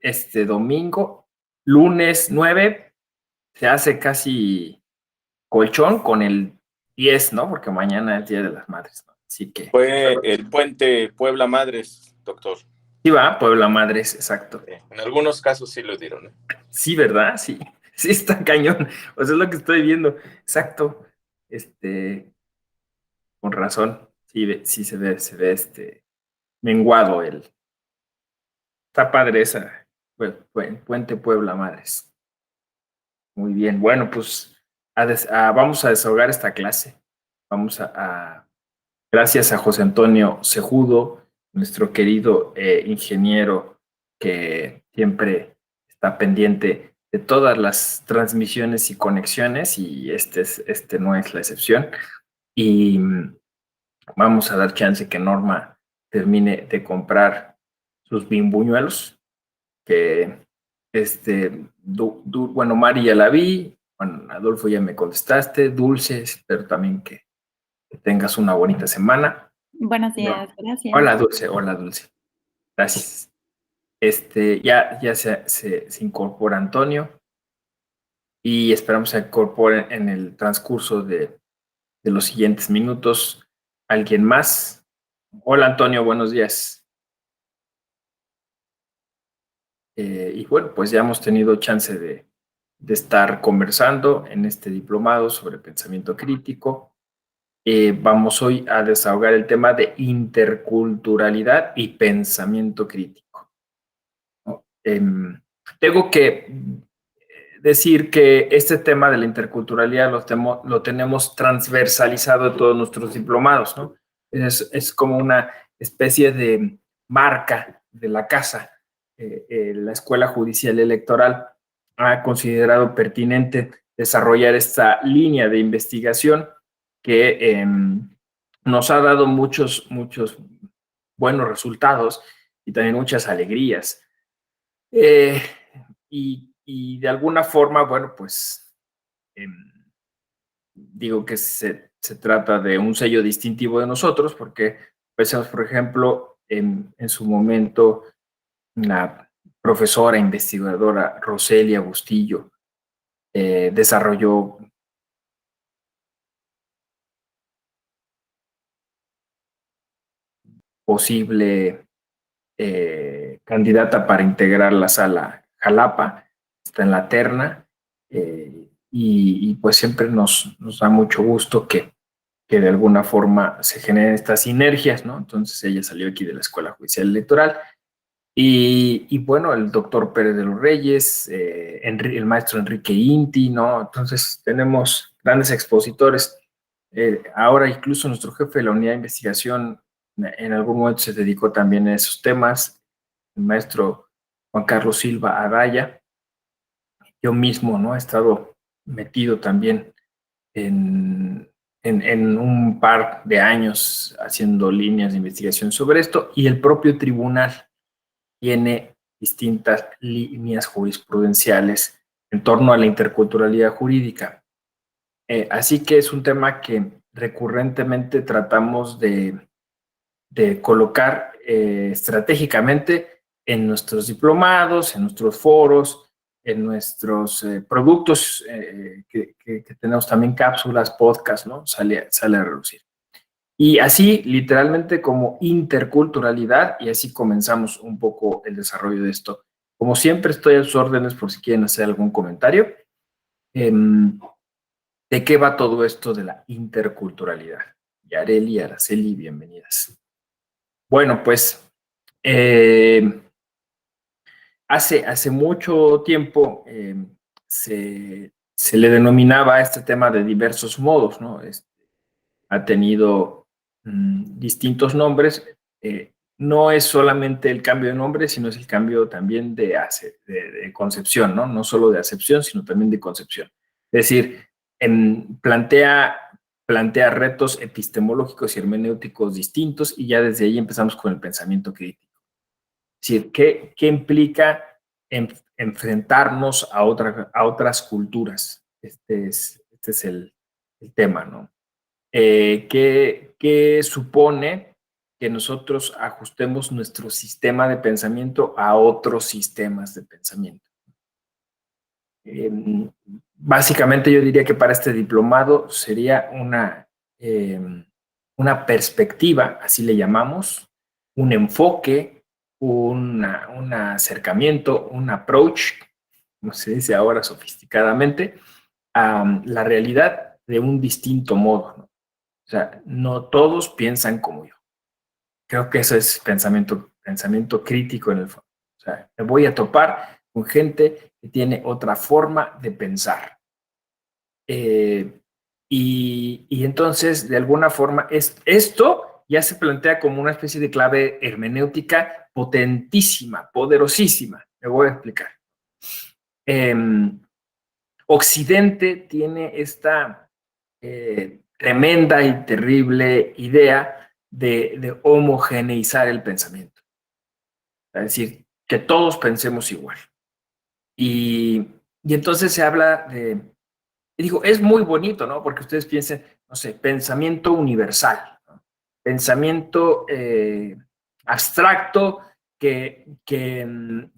este domingo, lunes 9, se hace casi colchón con el 10, ¿no? Porque mañana es Día de las Madres, ¿no? Así que... Fue el puente Puebla Madres, doctor. Sí va, Puebla Madres, exacto. En algunos casos sí lo dieron, ¿eh? Sí, ¿verdad? Sí, sí está cañón. O sea, es lo que estoy viendo. Exacto. Con razón. Sí, sí se ve menguado el. Está padre esa. Puente Puebla Madres. Muy bien. Bueno, pues vamos a desahogar esta clase. Vamos gracias a José Antonio Cejudo, nuestro querido ingeniero que siempre está pendiente de todas las transmisiones y conexiones, y este no es la excepción. Y vamos a dar chance que Norma termine de comprar sus bimbuñuelos, que bueno, Mari ya la vi, bueno, Adolfo ya me contestaste, Dulce, espero también que tengas una bonita semana. Buenos días, No. gracias. Hola Dulce, gracias. Ya se incorpora Antonio y esperamos se incorpore en el transcurso de los siguientes minutos alguien más. Hola Antonio, buenos días. Y bueno, pues ya hemos tenido chance de estar conversando en este diplomado sobre pensamiento crítico. Vamos hoy a desahogar el tema de interculturalidad y pensamiento crítico, ¿no? Tengo que decir que este tema de la interculturalidad lo tenemos transversalizado en todos nuestros diplomados, ¿no? Es como una especie de marca de la casa. La Escuela Judicial Electoral ha considerado pertinente desarrollar esta línea de investigación que nos ha dado muchos buenos resultados y también muchas alegrías. Y de alguna forma, bueno, pues digo que se trata de un sello distintivo de nosotros, porque pensamos, por ejemplo, en su momento, la profesora investigadora Roselia Bustillo desarrolló posible candidata para integrar la sala Jalapa, está en la terna, y pues siempre nos da mucho gusto que de alguna forma se generen estas sinergias, ¿no? Entonces ella salió aquí de la Escuela Judicial Electoral y bueno, el doctor Pérez de los Reyes, el maestro Enrique Inti, ¿no? Entonces tenemos grandes expositores. Ahora incluso nuestro jefe de la unidad de investigación en algún momento se dedicó también a esos temas, el maestro Juan Carlos Silva Araya. Yo mismo, ¿no? He estado metido también en un par de años haciendo líneas de investigación sobre esto, y el propio tribunal tiene distintas líneas jurisprudenciales en torno a la interculturalidad jurídica. Así que es un tema que recurrentemente tratamos de colocar estratégicamente en nuestros diplomados, en nuestros foros, en nuestros productos que tenemos también, cápsulas, podcast, ¿no? Sale a relucir. Y así, literalmente, como interculturalidad, y así comenzamos un poco el desarrollo de esto. Como siempre, estoy a sus órdenes por si quieren hacer algún comentario. ¿De qué va todo esto de la interculturalidad? Yareli y Araceli, bienvenidas. Bueno, pues hace mucho tiempo se le denominaba a este tema de diversos modos, ¿no? Ha tenido distintos nombres. No es solamente el cambio de nombre, sino es el cambio también de concepción, ¿no? No solo de acepción, sino también de concepción. Es decir, plantea retos epistemológicos y hermenéuticos distintos, y ya desde ahí empezamos con el pensamiento crítico. Es decir, ¿qué implica enfrentarnos a otras culturas? Este es el tema, ¿no? ¿Qué supone que nosotros ajustemos nuestro sistema de pensamiento a otros sistemas de pensamiento. Básicamente yo diría que para este diplomado sería una perspectiva, así le llamamos, un enfoque, un acercamiento, un approach, como se dice ahora sofisticadamente, a la realidad de un distinto modo, ¿no? O sea, no todos piensan como yo. Creo que eso es pensamiento crítico en el fondo. O sea, me voy a topar con gente que tiene otra forma de pensar. Eh, y entonces, de alguna forma, esto ya se plantea como una especie de clave hermenéutica potentísima, poderosísima. Me voy a explicar. Eh, Occidente tiene esta tremenda y terrible idea de homogeneizar el pensamiento. Es decir, que todos pensemos igual. Y entonces se habla de, y digo, es muy bonito, ¿no? Porque ustedes piensen, no sé, pensamiento universal, ¿no? Pensamiento abstracto en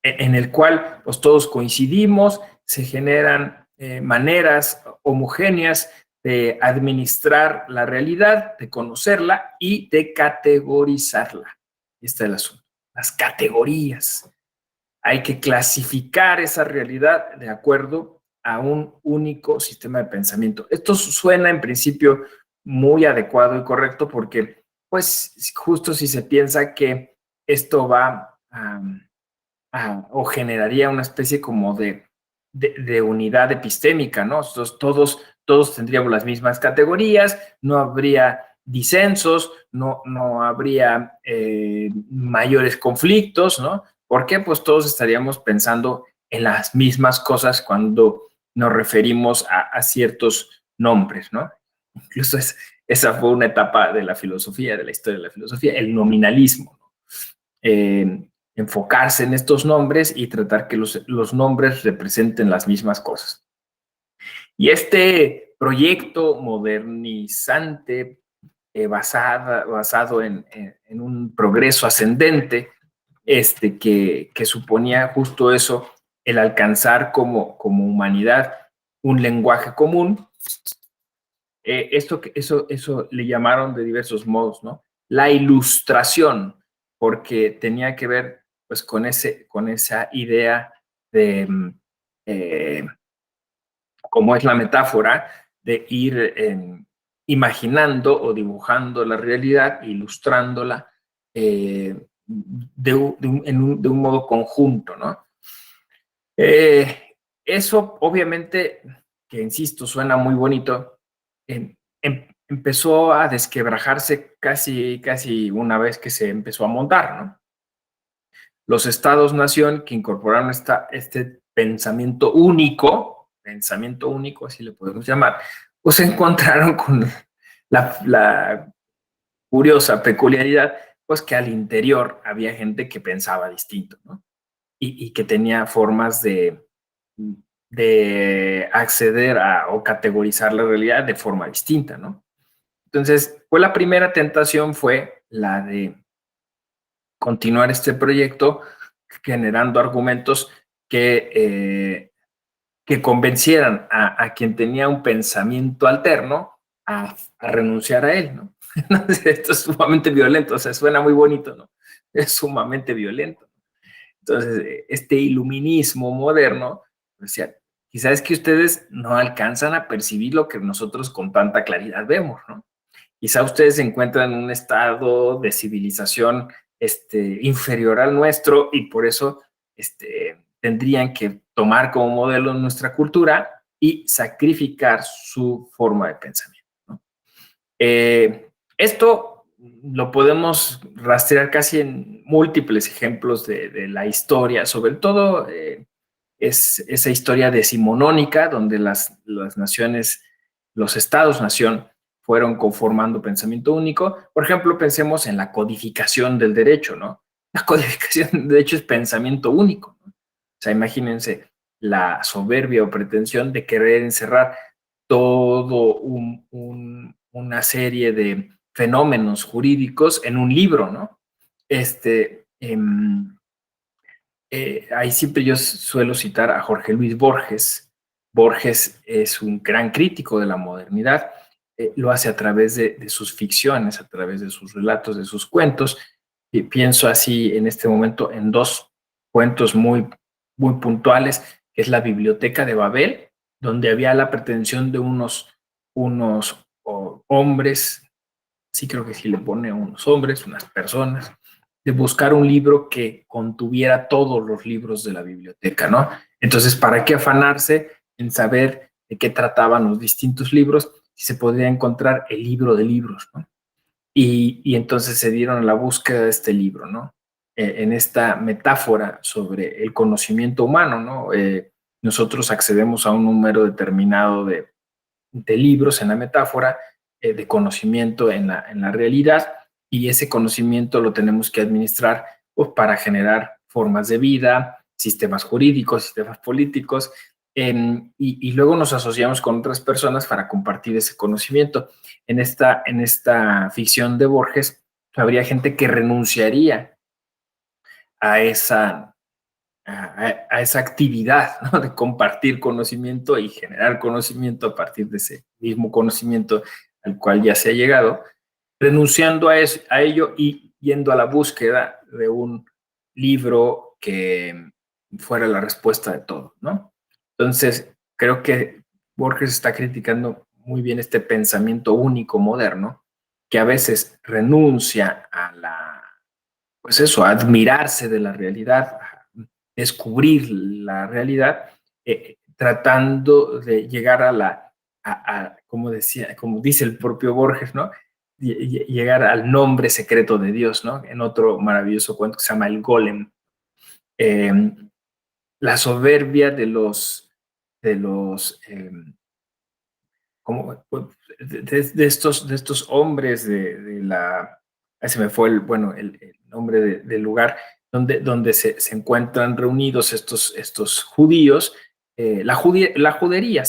el cual pues, todos coincidimos, se generan maneras homogéneas de administrar la realidad, de conocerla y de categorizarla. Este es el asunto. Las categorías. Hay que clasificar esa realidad de acuerdo a un único sistema de pensamiento. Esto suena en principio muy adecuado y correcto porque, pues, justo si se piensa que esto va o generaría una especie como de unidad epistémica, ¿no? Entonces, todos tendríamos las mismas categorías, no habría disensos, no habría mayores conflictos, ¿no? Porque pues todos estaríamos pensando en las mismas cosas cuando nos referimos a ciertos nombres, ¿no? Incluso esa fue una etapa de la filosofía, de la historia de la filosofía, el nominalismo, ¿no? Enfocarse en estos nombres y tratar que los nombres representen las mismas cosas. Y este proyecto modernizante basado en un progreso ascendente, que suponía justo eso, el alcanzar como humanidad un lenguaje común. Eso le llamaron de diversos modos, ¿no? La ilustración, porque tenía que ver pues con esa idea de, eh, como es la metáfora, de ir imaginando o dibujando la realidad, ilustrándola de un modo conjunto, ¿no? Eso obviamente, que insisto, suena muy bonito, empezó a desquebrajarse casi una vez que se empezó a montar, ¿no? Los estados-nación que incorporaron este pensamiento único, así le podemos llamar, pues se encontraron con la curiosa peculiaridad, pues que al interior había gente que pensaba distinto, ¿no? Y que tenía formas de acceder o categorizar la realidad de forma distinta, ¿no? Entonces, pues la primera tentación fue la de continuar este proyecto generando argumentos que convencieran a quien tenía un pensamiento alterno a renunciar a él, ¿no? Esto es sumamente violento, o sea, suena muy bonito, ¿no? Es sumamente violento. Entonces, este iluminismo moderno decía, quizás es que ustedes no alcanzan a percibir lo que nosotros con tanta claridad vemos, ¿no? Quizá ustedes se encuentran en un estado de civilización inferior al nuestro y por eso tendrían que tomar como modelo nuestra cultura y sacrificar su forma de pensamiento, ¿no? Esto lo podemos rastrear casi en múltiples ejemplos de la historia, sobre todo es esa historia decimonónica donde las naciones, los estados-nación fueron conformando pensamiento único. Por ejemplo, pensemos en la codificación del derecho, ¿no? La codificación del derecho es pensamiento único, ¿no? O sea, imagínense la soberbia o pretensión de querer encerrar todo una serie fenómenos jurídicos en un libro, ¿no? Ahí siempre yo suelo citar a Jorge Luis Borges. Borges es un gran crítico de la modernidad, lo hace a través de sus ficciones, a través de sus relatos, de sus cuentos, y pienso así en este momento en dos cuentos muy puntuales, que es la Biblioteca de Babel, donde había la pretensión de unos hombres, sí creo que sí le pone unos hombres, unas personas, de buscar un libro que contuviera todos los libros de la biblioteca, ¿no? Entonces, ¿para qué afanarse en saber de qué trataban los distintos libros si se podría encontrar el libro de libros, ¿no? Y entonces se dieron a la búsqueda de este libro, ¿no? En esta metáfora sobre el conocimiento humano, ¿no? Nosotros accedemos a un número determinado de libros en la metáfora, de conocimiento en la realidad, y ese conocimiento lo tenemos que administrar pues, para generar formas de vida, sistemas jurídicos, sistemas políticos, y luego nos asociamos con otras personas para compartir ese conocimiento. En esta ficción de Borges, habría gente que renunciaría a esa actividad, ¿no? De compartir conocimiento y generar conocimiento a partir de ese mismo conocimiento al cual ya se ha llegado, renunciando a ello y yendo a la búsqueda de un libro que fuera la respuesta de todo, ¿no? Entonces, creo que Borges está criticando muy bien este pensamiento único moderno, que a veces renuncia pues eso, a admirarse de la realidad, a descubrir la realidad, tratando de llegar como dice el propio Borges, ¿no? Llegar al nombre secreto de Dios, ¿no? En otro maravilloso cuento que se llama El Golem. Eh, la soberbia de los como de estos hombres se me fue el nombre del lugar donde se encuentran reunidos estos judíos, la judería,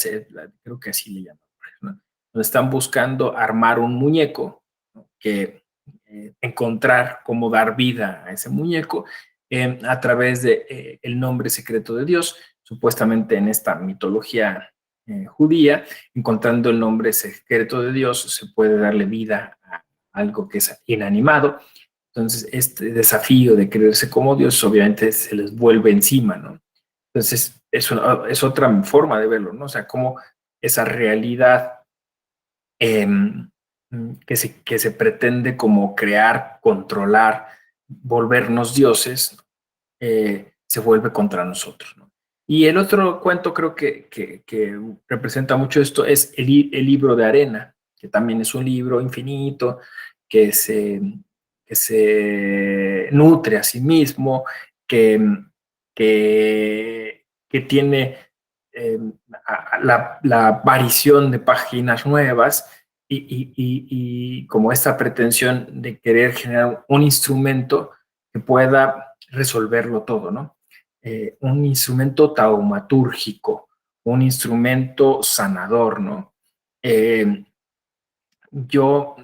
creo que así le llaman, ¿no? Donde están buscando armar un muñeco, ¿no? Que encontrar cómo dar vida a ese muñeco a través de el nombre secreto de Dios, supuestamente en esta mitología judía, encontrando el nombre secreto de Dios, se puede darle vida a algo que es inanimado. Entonces, este desafío de creerse como Dios, obviamente se les vuelve encima, ¿no? Entonces, es otra forma de verlo, ¿no? O sea, cómo esa realidad eh, que se pretende como crear, controlar, volvernos dioses, se vuelve contra nosotros, ¿no? Y el otro cuento creo que representa mucho esto es el libro de arena, que también es un libro infinito, que se nutre a sí mismo, que, que tiene la aparición de páginas nuevas y como esta pretensión de querer generar un instrumento que pueda resolverlo todo, ¿no? Un instrumento taumatúrgico, un instrumento sanador, ¿no? Yo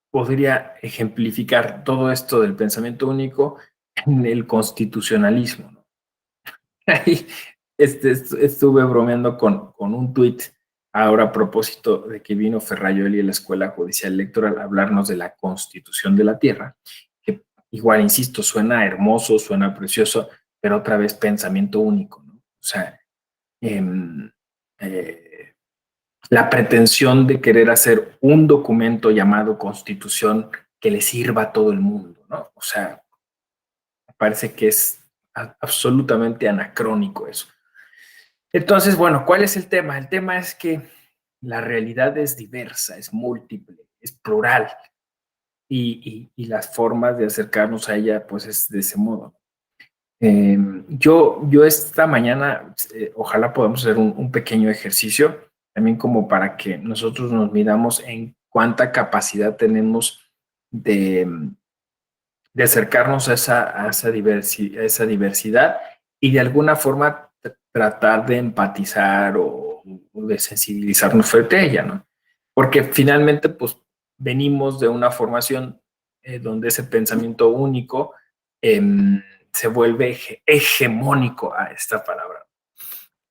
podría ejemplificar todo esto del pensamiento único en el constitucionalismo, ¿no? Ahí estuve bromeando con un tuit ahora a propósito de que vino Ferrayoli a la Escuela Judicial Electoral a hablarnos de la Constitución de la Tierra, que igual, insisto, suena hermoso, suena precioso, pero otra vez pensamiento único, ¿no? O sea, eh, eh, la pretensión de querer hacer un documento llamado Constitución que le sirva a todo el mundo, ¿no? O sea, me parece que es absolutamente anacrónico eso. Entonces, bueno, ¿cuál es el tema? El tema es que la realidad es diversa, es múltiple, es plural y las formas de acercarnos a ella pues es de ese modo. Yo esta mañana, ojalá podamos hacer un pequeño ejercicio, también como para que nosotros nos midamos en cuánta capacidad tenemos de, de acercarnos a esa diversidad y de alguna forma tratar de empatizar o de sensibilizarnos frente a ella, ¿no? Porque finalmente, pues, venimos de una formación donde ese pensamiento único se vuelve hegemónico a esta palabra.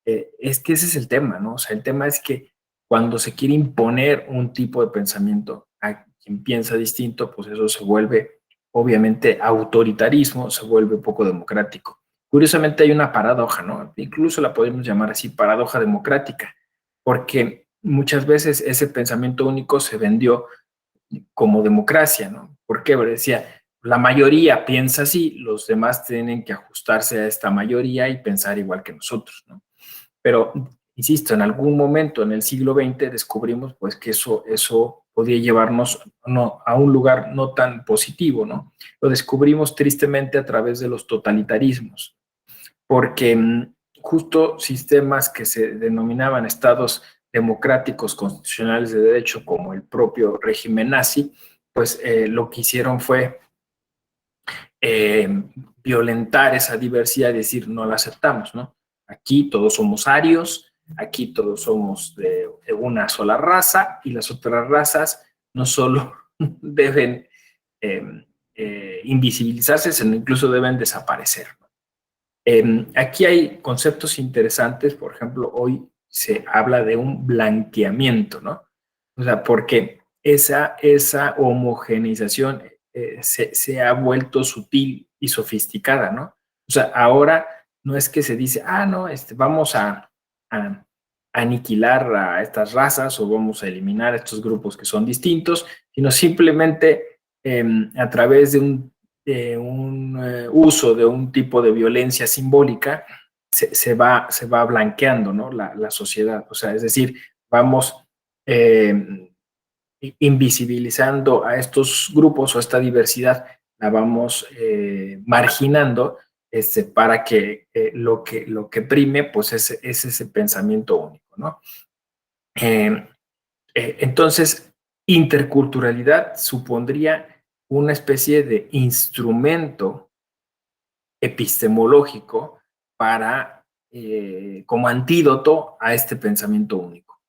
Es que ese es el tema, ¿no? O sea, el tema es que cuando se quiere imponer un tipo de pensamiento a quien piensa distinto, pues eso se vuelve, obviamente, autoritarismo, se vuelve poco democrático. Curiosamente hay una paradoja, ¿no? Incluso la podemos llamar así, paradoja democrática, porque muchas veces ese pensamiento único se vendió como democracia, ¿no? Porque decía, la mayoría piensa así, los demás tienen que ajustarse a esta mayoría y pensar igual que nosotros, ¿no? Pero, insisto, en algún momento en el siglo XX descubrimos pues que eso podía llevarnos a un lugar no tan positivo, ¿no? Lo descubrimos tristemente a través de los totalitarismos, porque justo sistemas que se denominaban estados democráticos constitucionales de derecho, como el propio régimen nazi, pues lo que hicieron fue violentar esa diversidad y decir no la aceptamos, ¿no? Aquí todos somos arios, aquí todos somos de una sola raza y las otras razas no solo deben invisibilizarse, sino incluso deben desaparecer. Aquí hay conceptos interesantes, por ejemplo, hoy se habla de un blanqueamiento, ¿no? O sea, porque esa homogeneización se ha vuelto sutil y sofisticada, ¿no? O sea, ahora no es que se dice, no, vamos a aniquilar a estas razas o vamos a eliminar a estos grupos que son distintos, sino simplemente a través de un uso de un tipo de violencia simbólica se va blanqueando, ¿no? La sociedad. O sea, es decir, vamos invisibilizando a estos grupos o a esta diversidad, la vamos marginando para que, lo que prime pues es ese pensamiento único, ¿no? Entonces, interculturalidad supondría una especie de instrumento epistemológico para, como antídoto a este pensamiento único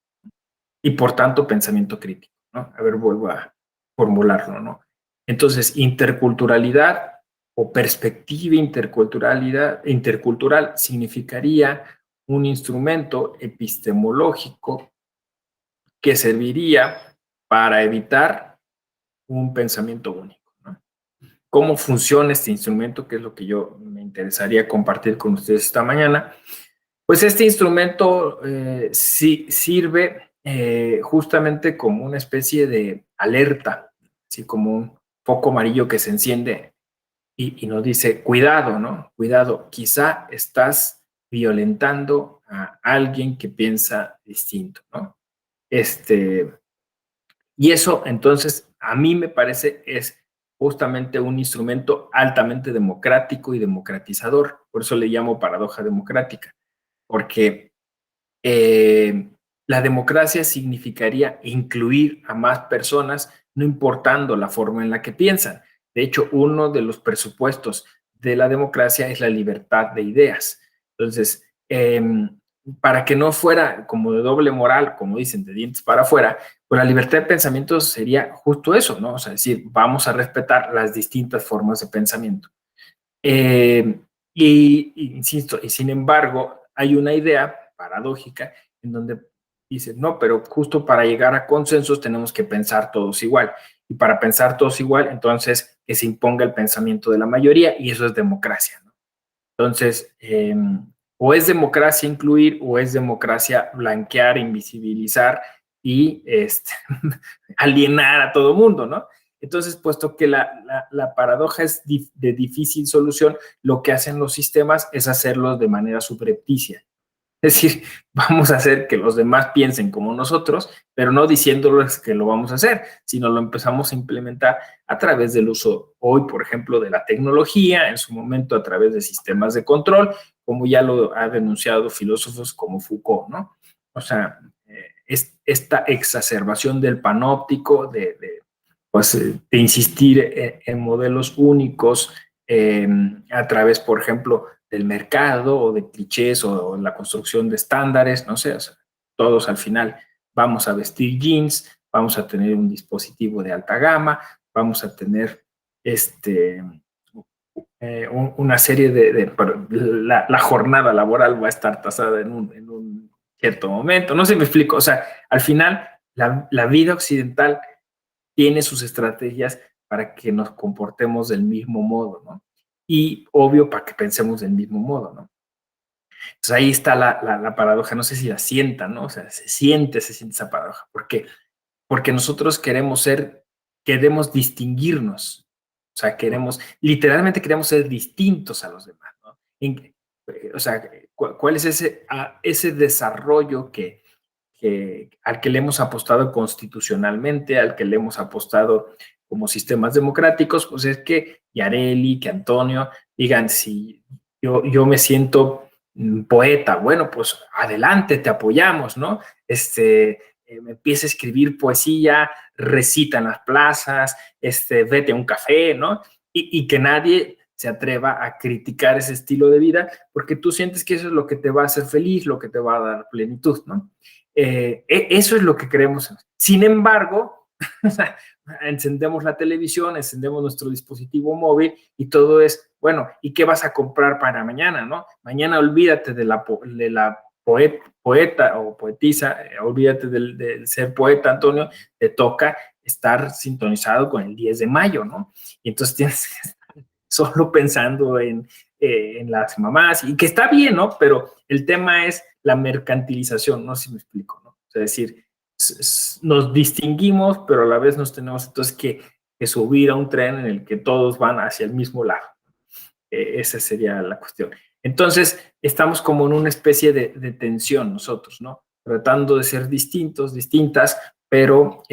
y por tanto pensamiento crítico, ¿no? A ver, vuelvo a formularlo, ¿no? Entonces, interculturalidad o perspectiva intercultural significaría un instrumento epistemológico que serviría para evitar un pensamiento único, ¿no? ¿Cómo funciona este instrumento? Que es lo que yo me interesaría compartir con ustedes esta mañana. Pues este instrumento sí sirve justamente como una especie de alerta, así como un foco amarillo que se enciende y nos dice, cuidado, ¿no? Cuidado, quizá estás violentando a alguien que piensa distinto, ¿no? Y eso, entonces, a mí me parece es justamente un instrumento altamente democrático y democratizador. Por eso le llamo paradoja democrática, porque la democracia significaría incluir a más personas, no importando la forma en la que piensan. De hecho, uno de los presupuestos de la democracia es la libertad de ideas. Entonces, para que no fuera como de doble moral, como dicen, de dientes para afuera, pues la libertad de pensamiento sería justo eso, ¿no? O sea, decir, vamos a respetar las distintas formas de pensamiento. Insisto, y sin embargo, hay una idea paradójica en donde dice, no, pero justo para llegar a consensos tenemos que pensar todos igual. Y para pensar todos igual, entonces que se imponga el pensamiento de la mayoría y eso es democracia, ¿no? Entonces, o es democracia incluir o es democracia blanquear, invisibilizar y alienar a todo mundo, ¿no? Entonces, puesto que la paradoja es de difícil solución, lo que hacen los sistemas es hacerlos de manera subrepticia. Es decir, vamos a hacer que los demás piensen como nosotros, pero no diciéndoles que lo vamos a hacer, sino lo empezamos a implementar a través del uso hoy, por ejemplo, de la tecnología, en su momento a través de sistemas de control, como ya lo ha denunciado filósofos como Foucault, ¿no? O sea, es esta exacerbación del panóptico, pues, de insistir en modelos únicos a través, por ejemplo, del mercado o de clichés o la construcción de estándares, no sé, o sea, todos al final vamos a vestir jeans, vamos a tener un dispositivo de alta gama, vamos a tener una serie la jornada laboral va a estar tasada en un cierto momento. No sé si me explico. O sea, al final, la vida occidental tiene sus estrategias para que nos comportemos del mismo modo, ¿no? Y obvio, para que pensemos del mismo modo, ¿no? Entonces ahí está la paradoja, no sé si la sientan, ¿no? O sea, se siente esa paradoja. ¿Por qué? Porque nosotros queremos distinguirnos. O sea, literalmente queremos ser distintos a los demás, ¿no? O sea, ¿cuál es ese desarrollo al que le hemos apostado constitucionalmente, al que le hemos apostado como sistemas democráticos? Pues es que Yareli, que Antonio digan, si yo me siento poeta, bueno, pues adelante, te apoyamos, ¿no? Me empieza a escribir poesía, recita en las plazas, vete a un café, ¿no? Y que nadie se atreva a criticar ese estilo de vida, porque tú sientes que eso es lo que te va a hacer feliz, lo que te va a dar plenitud, ¿no? Eso es lo que creemos. Sin embargo, encendemos la televisión, encendemos nuestro dispositivo móvil y todo es, bueno, ¿y qué vas a comprar para mañana, no? Mañana olvídate de la poeta o poetisa, olvídate del ser poeta, Antonio, te toca estar sintonizado con el 10 de mayo, ¿no? Y entonces tienes que estar solo pensando en las mamás, y que está bien, ¿no? Pero el tema es la mercantilización, no sé si me explico, ¿no? O sea, es decir, nos distinguimos, pero a la vez nos tenemos entonces que subir a un tren en el que todos van hacia el mismo lado. Esa sería la cuestión. Entonces, estamos como en una especie de tensión nosotros, ¿no? Tratando de ser distintos, distintas, pero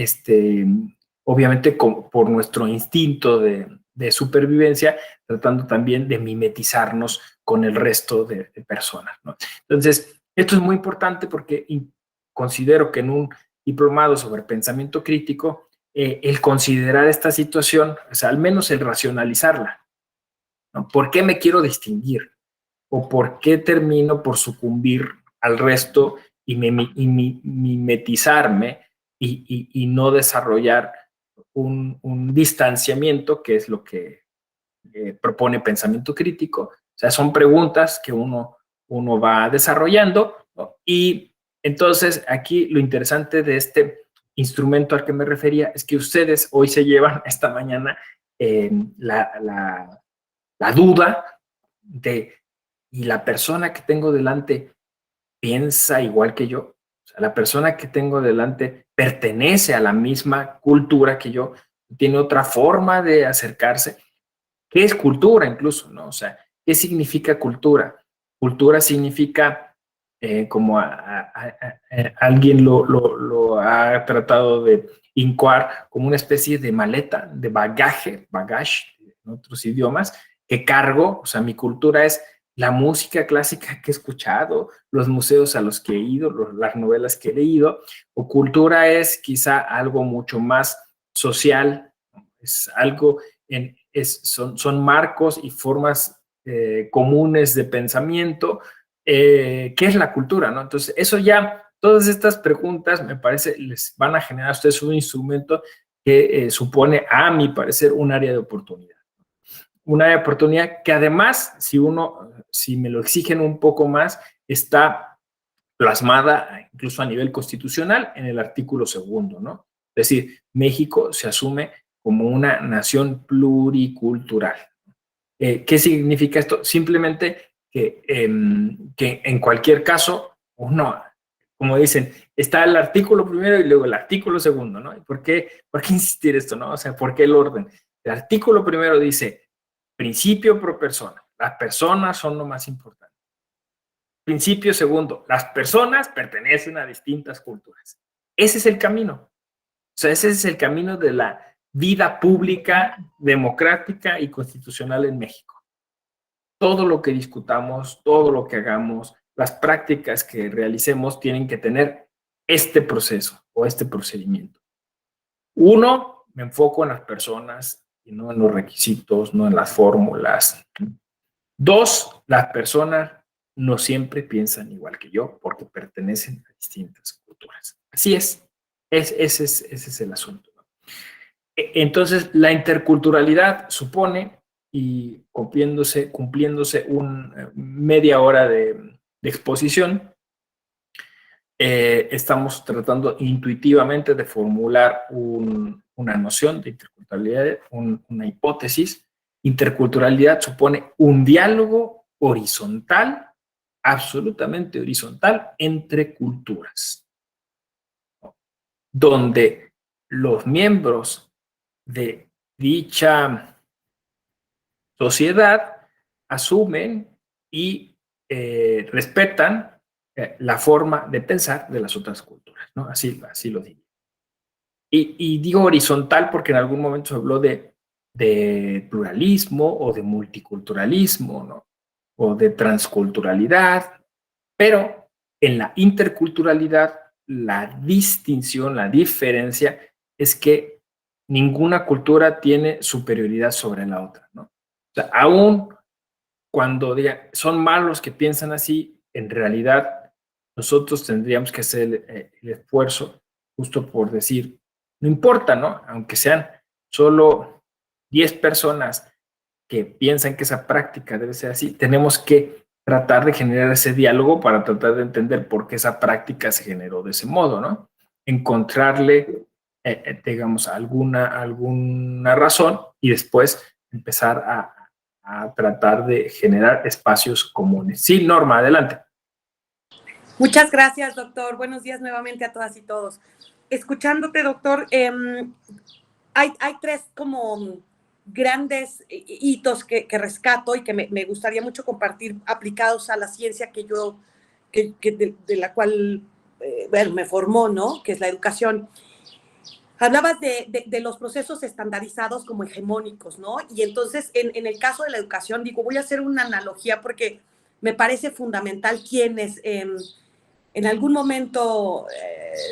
obviamente por nuestro instinto de supervivencia, tratando también de mimetizarnos con el resto de personas, ¿no? Entonces, esto es muy importante porque considero que en un diplomado sobre pensamiento crítico, el considerar esta situación, o sea, al menos el racionalizarla, ¿no? ¿Por qué me quiero distinguir? ¿O por qué termino por sucumbir al resto y mimetizarme y no desarrollar un distanciamiento, que es lo que propone pensamiento crítico? O sea, son preguntas que uno va desarrollando, ¿no? Y entonces aquí lo interesante de este instrumento al que me refería es que ustedes hoy se llevan esta mañana la duda de, ¿y la persona que tengo delante piensa igual que yo? O sea, la persona que tengo delante pertenece a la misma cultura que yo, tiene otra forma de acercarse. ¿Qué es cultura incluso, no? O sea, ¿qué significa cultura? Cultura significa, como alguien lo ha tratado de incoar, como una especie de maleta, de bagage en otros idiomas, que cargo. O sea, mi cultura es la música clásica que he escuchado, los museos a los que he ido, las novelas que he leído. O cultura es quizá algo mucho más social, es algo son marcos y formas comunes de pensamiento. ¿Qué es la cultura, no? Entonces, eso ya, todas estas preguntas, me parece, les van a generar a ustedes un instrumento que supone, a mi parecer, un área de oportunidad. Un área de oportunidad que además, si me lo exigen un poco más, está plasmada incluso a nivel constitucional en el artículo 2, ¿no? Es decir, México se asume como una nación pluricultural. ¿Qué significa esto? Simplemente que en cualquier caso, uno, como dicen, está el artículo 1 y luego el artículo 2, ¿no? ¿Por qué insistir esto, no? O sea, ¿por qué el orden? El artículo 1 dice, principio pro persona. Las personas son lo más importante. Principio 2, las personas pertenecen a distintas culturas. Ese es el camino. O sea, ese es el camino de la vida pública, democrática y constitucional en México. Todo lo que discutamos, todo lo que hagamos, las prácticas que realicemos tienen que tener este proceso o este procedimiento. 1, me enfoco en las personas y no en los requisitos, no en las fórmulas. 2, las personas no siempre piensan igual que yo porque pertenecen a distintas culturas. Así es. Ese es el asunto, ¿no? Entonces, la interculturalidad supone, y cumpliéndose media hora de exposición, estamos tratando intuitivamente de formular una noción de interculturalidad, una hipótesis. Interculturalidad supone un diálogo horizontal, absolutamente horizontal, entre culturas, ¿no? Donde los miembros de dicha sociedad asumen y respetan la forma de pensar de las otras culturas, ¿no? Así lo digo. Y digo horizontal porque en algún momento se habló de pluralismo o de multiculturalismo, ¿no? O de transculturalidad, pero en la interculturalidad la distinción, la diferencia es que ninguna cultura tiene superioridad sobre la otra, ¿no? O sea, aún cuando son malos los que piensan así, en realidad nosotros tendríamos que hacer el esfuerzo justo por decir, no importa, ¿no? Aunque sean solo 10 personas que piensan que esa práctica debe ser así, tenemos que tratar de generar ese diálogo para tratar de entender por qué esa práctica se generó de ese modo, ¿no? Encontrarle, digamos, alguna razón y después empezar a tratar de generar espacios comunes. Sí, Norma, adelante. Muchas gracias, doctor. Buenos días nuevamente a todas y todos. Escuchándote, doctor, hay tres como grandes hitos que rescato y que me gustaría mucho compartir aplicados a la ciencia de la cual bueno, me formó, ¿no? Que es la educación. Hablabas de los procesos estandarizados como hegemónicos, ¿no? Y entonces, en el caso de la educación, digo, voy a hacer una analogía porque me parece fundamental quienes en algún momento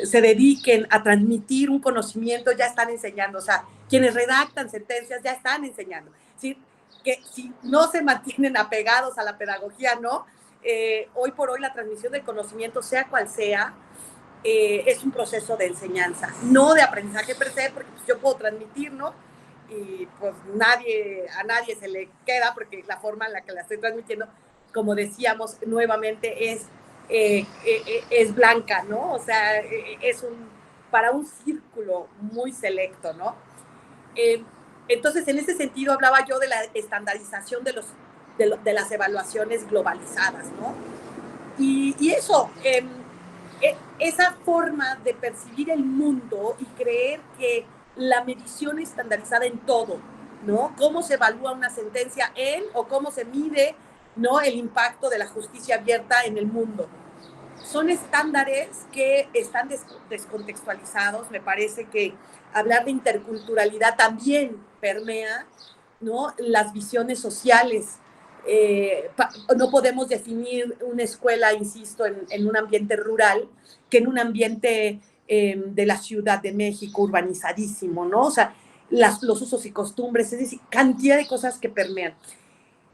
se dediquen a transmitir un conocimiento, ya están enseñando. O sea, quienes redactan sentencias ya están enseñando. ¿Sí? Que si no se mantienen apegados a la pedagogía, ¿no? Hoy por hoy la transmisión del conocimiento, sea cual sea, es un proceso de enseñanza, no de aprendizaje per se, porque pues, yo puedo transmitir, ¿no? Y pues a nadie se le queda, porque la forma en la que la estoy transmitiendo, como decíamos nuevamente, es blanca, ¿no? O sea, para un círculo muy selecto, ¿no? Entonces, en ese sentido, hablaba yo de la estandarización de las evaluaciones globalizadas, ¿no? Y eso, esa forma de percibir el mundo y creer que la medición estandarizada en todo, ¿no? Cómo se evalúa una sentencia o cómo se mide, ¿no? El impacto de la justicia abierta en el mundo. Son estándares que están descontextualizados. Me parece que hablar de interculturalidad también permea, ¿no? Las visiones sociales. No podemos definir una escuela, insisto, en un ambiente rural que en un ambiente de la Ciudad de México urbanizadísimo, ¿no? O sea, los usos y costumbres, es decir, cantidad de cosas que permean.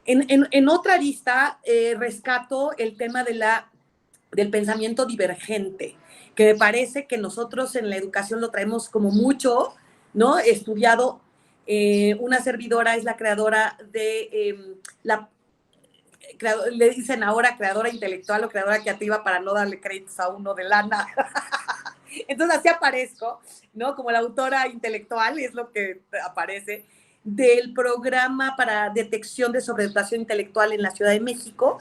En otra arista, rescato el tema del pensamiento divergente, que me parece que nosotros en la educación lo traemos como mucho, ¿no? Estudiado. Una servidora es la creadora le dicen ahora creadora intelectual o creadora creativa para no darle créditos a uno de lana. Entonces así aparezco, ¿no? Como la autora intelectual, es lo que aparece, del programa para detección de sobredotación intelectual en la Ciudad de México.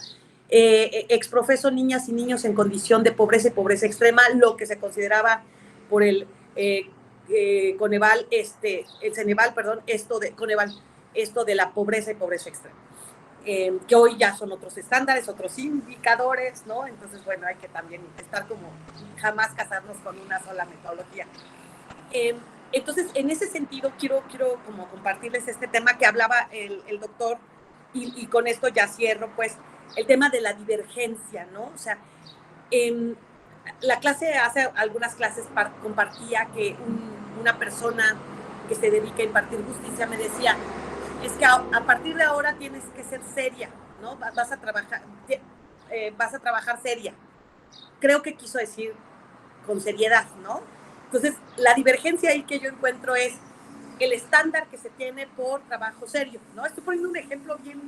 Exprofeso niñas y niños en condición de pobreza y pobreza extrema, lo que se consideraba por el Coneval, el Ceneval, perdón, Coneval, esto de la pobreza y pobreza extrema. Que hoy ya son otros estándares, otros indicadores, ¿no? Entonces, bueno, hay que también estar como jamás casarnos con una sola metodología. Entonces, en ese sentido, quiero como compartirles este tema que hablaba el doctor, y con esto ya cierro, pues, el tema de la divergencia, ¿no? O sea, la clase, hace algunas clases compartía que una persona que se dedica a impartir justicia me decía, es que a partir de ahora tienes que ser seria, ¿no? Vas a trabajar seria. Creo que quiso decir con seriedad, ¿no? Entonces, la divergencia ahí que yo encuentro es el estándar que se tiene por trabajo serio, ¿no? Estoy poniendo un ejemplo bien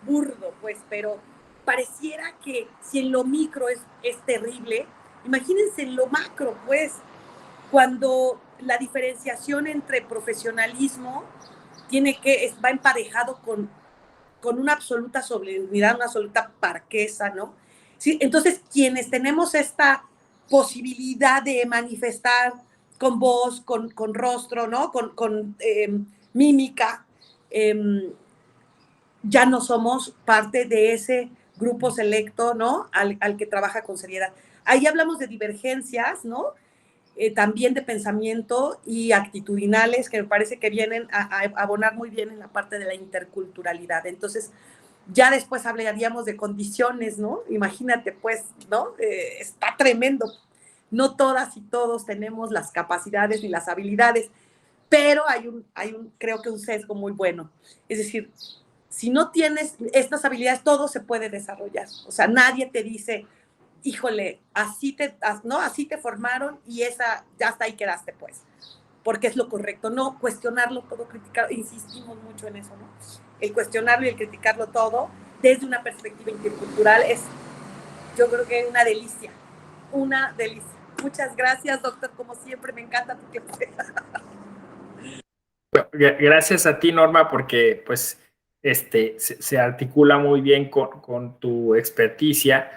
burdo, pues, pero pareciera que si en lo micro es terrible, imagínense en lo macro, pues, cuando la diferenciación entre profesionalismo va emparejado con una absoluta solemnidad, una absoluta parqueza, ¿no? Sí, entonces, quienes tenemos esta posibilidad de manifestar con voz, con rostro, ¿no? Con mímica, ya no somos parte de ese grupo selecto, ¿no? Al que trabaja con seriedad. Ahí hablamos de divergencias, ¿no? También de pensamiento y actitudinales que me parece que vienen a abonar muy bien en la parte de la interculturalidad. Entonces, ya después hablaríamos de condiciones, ¿no? Imagínate, pues, ¿no? Está tremendo. No todas y todos tenemos las capacidades ni las habilidades, pero creo que un sesgo muy bueno. Es decir, si no tienes estas habilidades, todo se puede desarrollar. O sea, nadie te dice, híjole, así te formaron y ya hasta ahí quedaste, pues, porque es lo correcto. No cuestionarlo todo, criticar, insistimos mucho en eso, ¿no? El cuestionarlo y el criticarlo todo desde una perspectiva intercultural yo creo que es una delicia, una delicia. Muchas gracias, doctor, como siempre, me encanta tu clase. Gracias a ti, Norma, porque pues se articula muy bien con tu experticia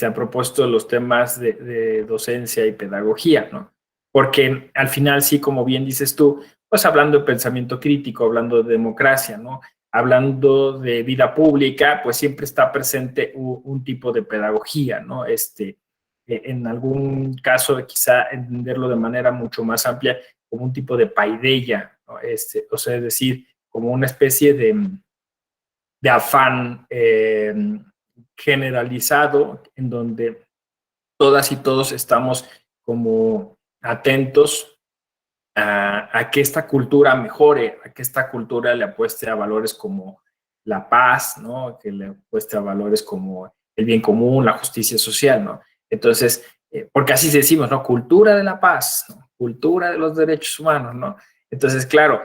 a propósito de los temas de docencia y pedagogía, ¿no? Porque al final, sí, como bien dices tú, pues hablando de pensamiento crítico, hablando de democracia, ¿no? Hablando de vida pública, pues siempre está presente un tipo de pedagogía, ¿no? En algún caso, quizá entenderlo de manera mucho más amplia, como un tipo de paideia, ¿no? O sea, es decir, como una especie de afán generalizado en donde todas y todos estamos como atentos a que esta cultura mejore, a que esta cultura le apueste a valores como la paz, ¿no? Que le apueste a valores como el bien común, la justicia social, ¿no? Entonces, porque así decimos, ¿no? Cultura de la paz, ¿no? Cultura de los derechos humanos, ¿no? Entonces, claro,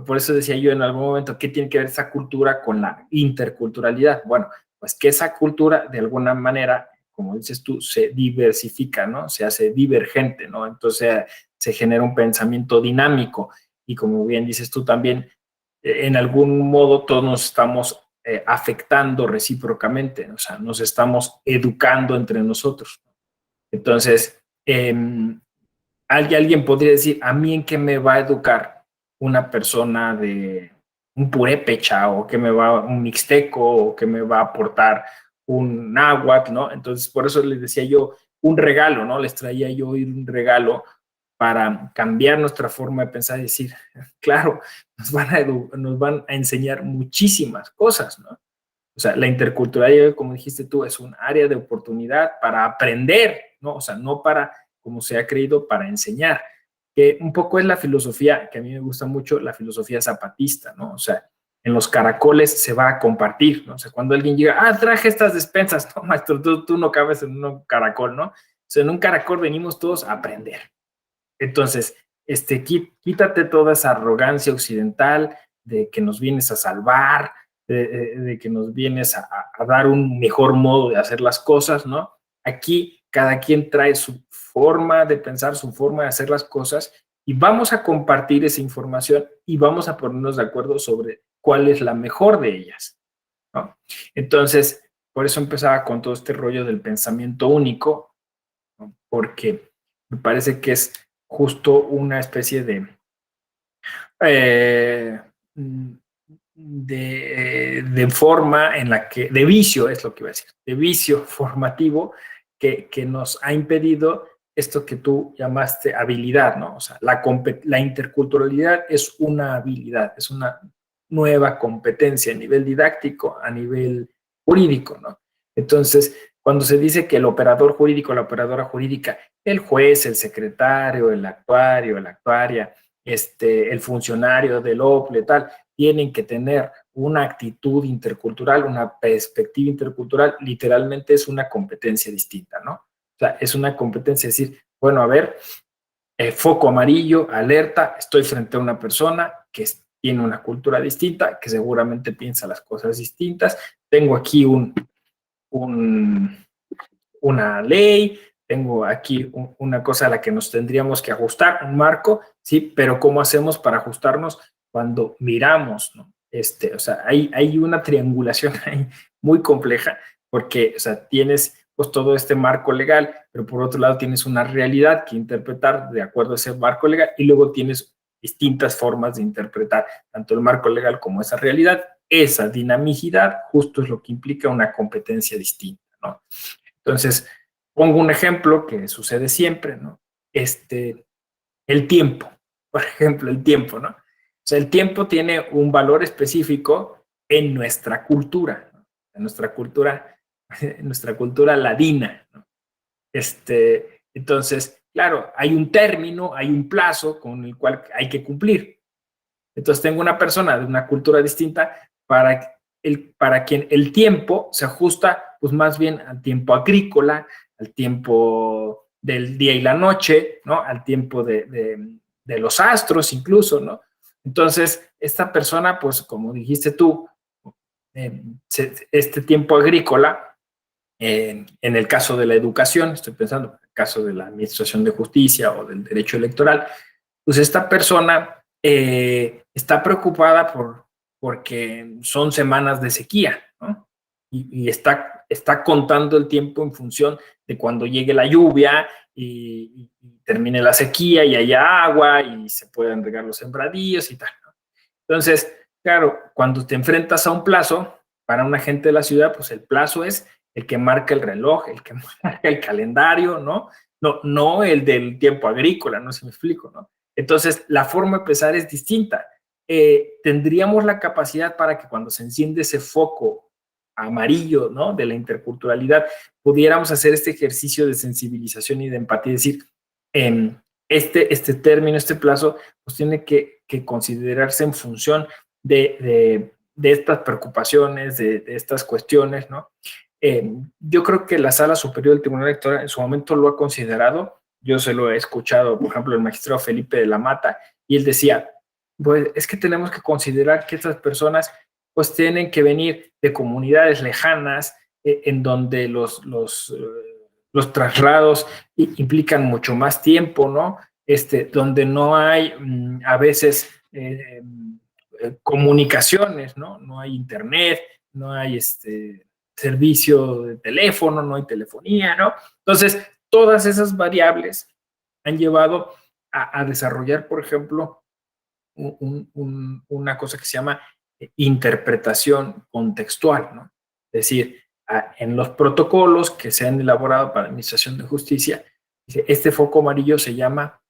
por eso decía yo en algún momento, ¿qué tiene que ver esa cultura con la interculturalidad? Bueno, pues que esa cultura de alguna manera, como dices tú, se diversifica, ¿no? Se hace divergente, ¿no? Entonces se genera un pensamiento dinámico y como bien dices tú también, en algún modo todos nos estamos afectando recíprocamente, o sea, nos estamos educando entre nosotros. Entonces, alguien podría decir, ¿a mí en qué me va a educar una persona de un purépecha o que me va un mixteco o que me va a aportar un náhuatl, ¿no? Entonces, por eso les decía yo, un regalo, ¿no? Les traía yo un regalo para cambiar nuestra forma de pensar y decir, claro, nos van a enseñar muchísimas cosas, ¿no? O sea, la interculturalidad, como dijiste tú, es un área de oportunidad para aprender, ¿no? O sea, no para, como se ha creído, para enseñar, que un poco es la filosofía, que a mí me gusta mucho, la filosofía zapatista, ¿no? O sea, en los caracoles se va a compartir, ¿no? O sea, cuando alguien llega, traje estas despensas, no, maestro, tú no cabes en un caracol, ¿no? O sea, en un caracol venimos todos a aprender. Entonces, quítate toda esa arrogancia occidental de que nos vienes a salvar, de que nos vienes a dar un mejor modo de hacer las cosas, ¿no? Aquí cada quien trae su forma de pensar, su forma de hacer las cosas y vamos a compartir esa información y vamos a ponernos de acuerdo sobre cuál es la mejor de ellas, ¿no? Entonces, por eso empezaba con todo este rollo del pensamiento único, ¿no? Porque me parece que es justo una especie eh, de forma en la que, de vicio es lo que iba a decir, de vicio formativo que nos ha impedido esto que tú llamaste habilidad, ¿no? O sea, la interculturalidad es una habilidad, es una nueva competencia a nivel didáctico, a nivel jurídico, ¿no? Entonces, cuando se dice que el operador jurídico, la operadora jurídica, el juez, el secretario, el actuario, la actuaria, el funcionario del OPLE, tal, tienen que tener una actitud intercultural, una perspectiva intercultural, literalmente es una competencia distinta, ¿no? O sea, es una competencia, es decir, bueno, a ver, foco amarillo, alerta, estoy frente a una persona que tiene una cultura distinta, que seguramente piensa las cosas distintas. Tengo aquí una ley, tengo aquí una cosa a la que nos tendríamos que ajustar, un marco, ¿sí? Pero ¿cómo hacemos para ajustarnos cuando miramos, ¿no? O sea, hay una triangulación ahí muy compleja, porque, o sea, tienes pues todo este marco legal, pero por otro lado tienes una realidad que interpretar de acuerdo a ese marco legal, y luego tienes distintas formas de interpretar tanto el marco legal como esa realidad. Esa dinamicidad justo es lo que implica una competencia distinta, ¿no? Entonces, pongo un ejemplo que sucede siempre, ¿no? El tiempo, por ejemplo, el tiempo, ¿no? O sea, el tiempo tiene un valor específico en nuestra cultura, ¿no? En nuestra cultura ladina, ¿no? Entonces, claro, hay un término, hay un plazo con el cual hay que cumplir. Entonces, tengo una persona de una cultura distinta para quien el tiempo se ajusta, pues más bien al tiempo agrícola, al tiempo del día y la noche, ¿no? Al tiempo de los astros incluso, ¿no? Entonces, esta persona, pues como dijiste tú, este tiempo agrícola, en el caso de la educación, estoy pensando en el caso de la administración de justicia o del derecho electoral, pues esta persona está preocupada porque son semanas de sequía, ¿no? Y está contando el tiempo en función de cuando llegue la lluvia y termine la sequía y haya agua y se puedan regar los sembradíos y tal, ¿no? Entonces, claro, cuando te enfrentas a un plazo, para una gente de la ciudad, pues el plazo es el que marca el reloj, el que marca el calendario, ¿no? No el del tiempo agrícola, no sé si me explico, ¿no? Entonces, la forma de pensar es distinta. Tendríamos la capacidad para que cuando se enciende ese foco amarillo, ¿no? De la interculturalidad, pudiéramos hacer este ejercicio de sensibilización y de empatía, es decir, este término, este plazo, pues tiene que considerarse en función de estas preocupaciones, de estas cuestiones, ¿no? Yo creo que la Sala Superior del Tribunal Electoral en su momento lo ha considerado. Yo se lo he escuchado, por ejemplo, el magistrado Felipe de la Mata, y él decía, pues es que tenemos que considerar que estas personas pues tienen que venir de comunidades lejanas, en donde los traslados implican mucho más tiempo, ¿no? Donde no hay a veces comunicaciones, ¿no? No hay internet, no hay servicio de teléfono, no hay telefonía, ¿no? Entonces, todas esas variables han llevado a desarrollar, por ejemplo, una cosa que se llama interpretación contextual, ¿no? Es decir, en los protocolos que se han elaborado para la administración de justicia, este foco amarillo se llama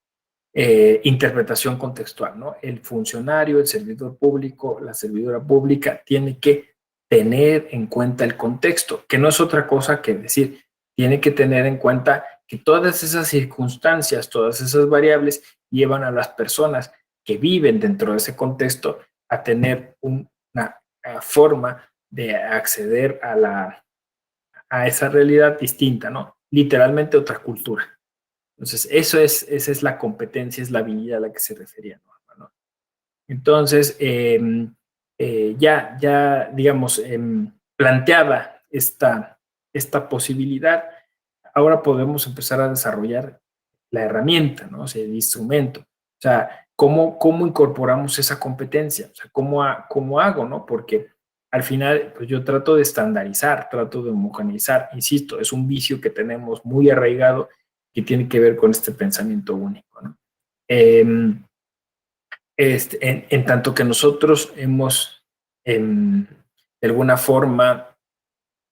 interpretación contextual, ¿no? El funcionario, el servidor público, la servidora pública tiene que tener en cuenta el contexto, que no es otra cosa que decir, tiene que tener en cuenta que todas esas circunstancias, todas esas variables llevan a las personas que viven dentro de ese contexto a tener una forma de acceder a esa realidad distinta, ¿no? Literalmente otra cultura. Entonces, esa es la competencia, es la habilidad a la que se refería Norma, ¿no? Entonces, ya digamos, planteada esta posibilidad, ahora podemos empezar a desarrollar la herramienta, ¿no? O sea, el instrumento. O sea, ¿cómo incorporamos esa competencia? O sea, ¿cómo hago, no? Porque al final, pues yo trato de estandarizar, trato de homogeneizar, insisto, es un vicio que tenemos muy arraigado que tiene que ver con este pensamiento único, ¿no? En tanto que nosotros hemos, de alguna forma,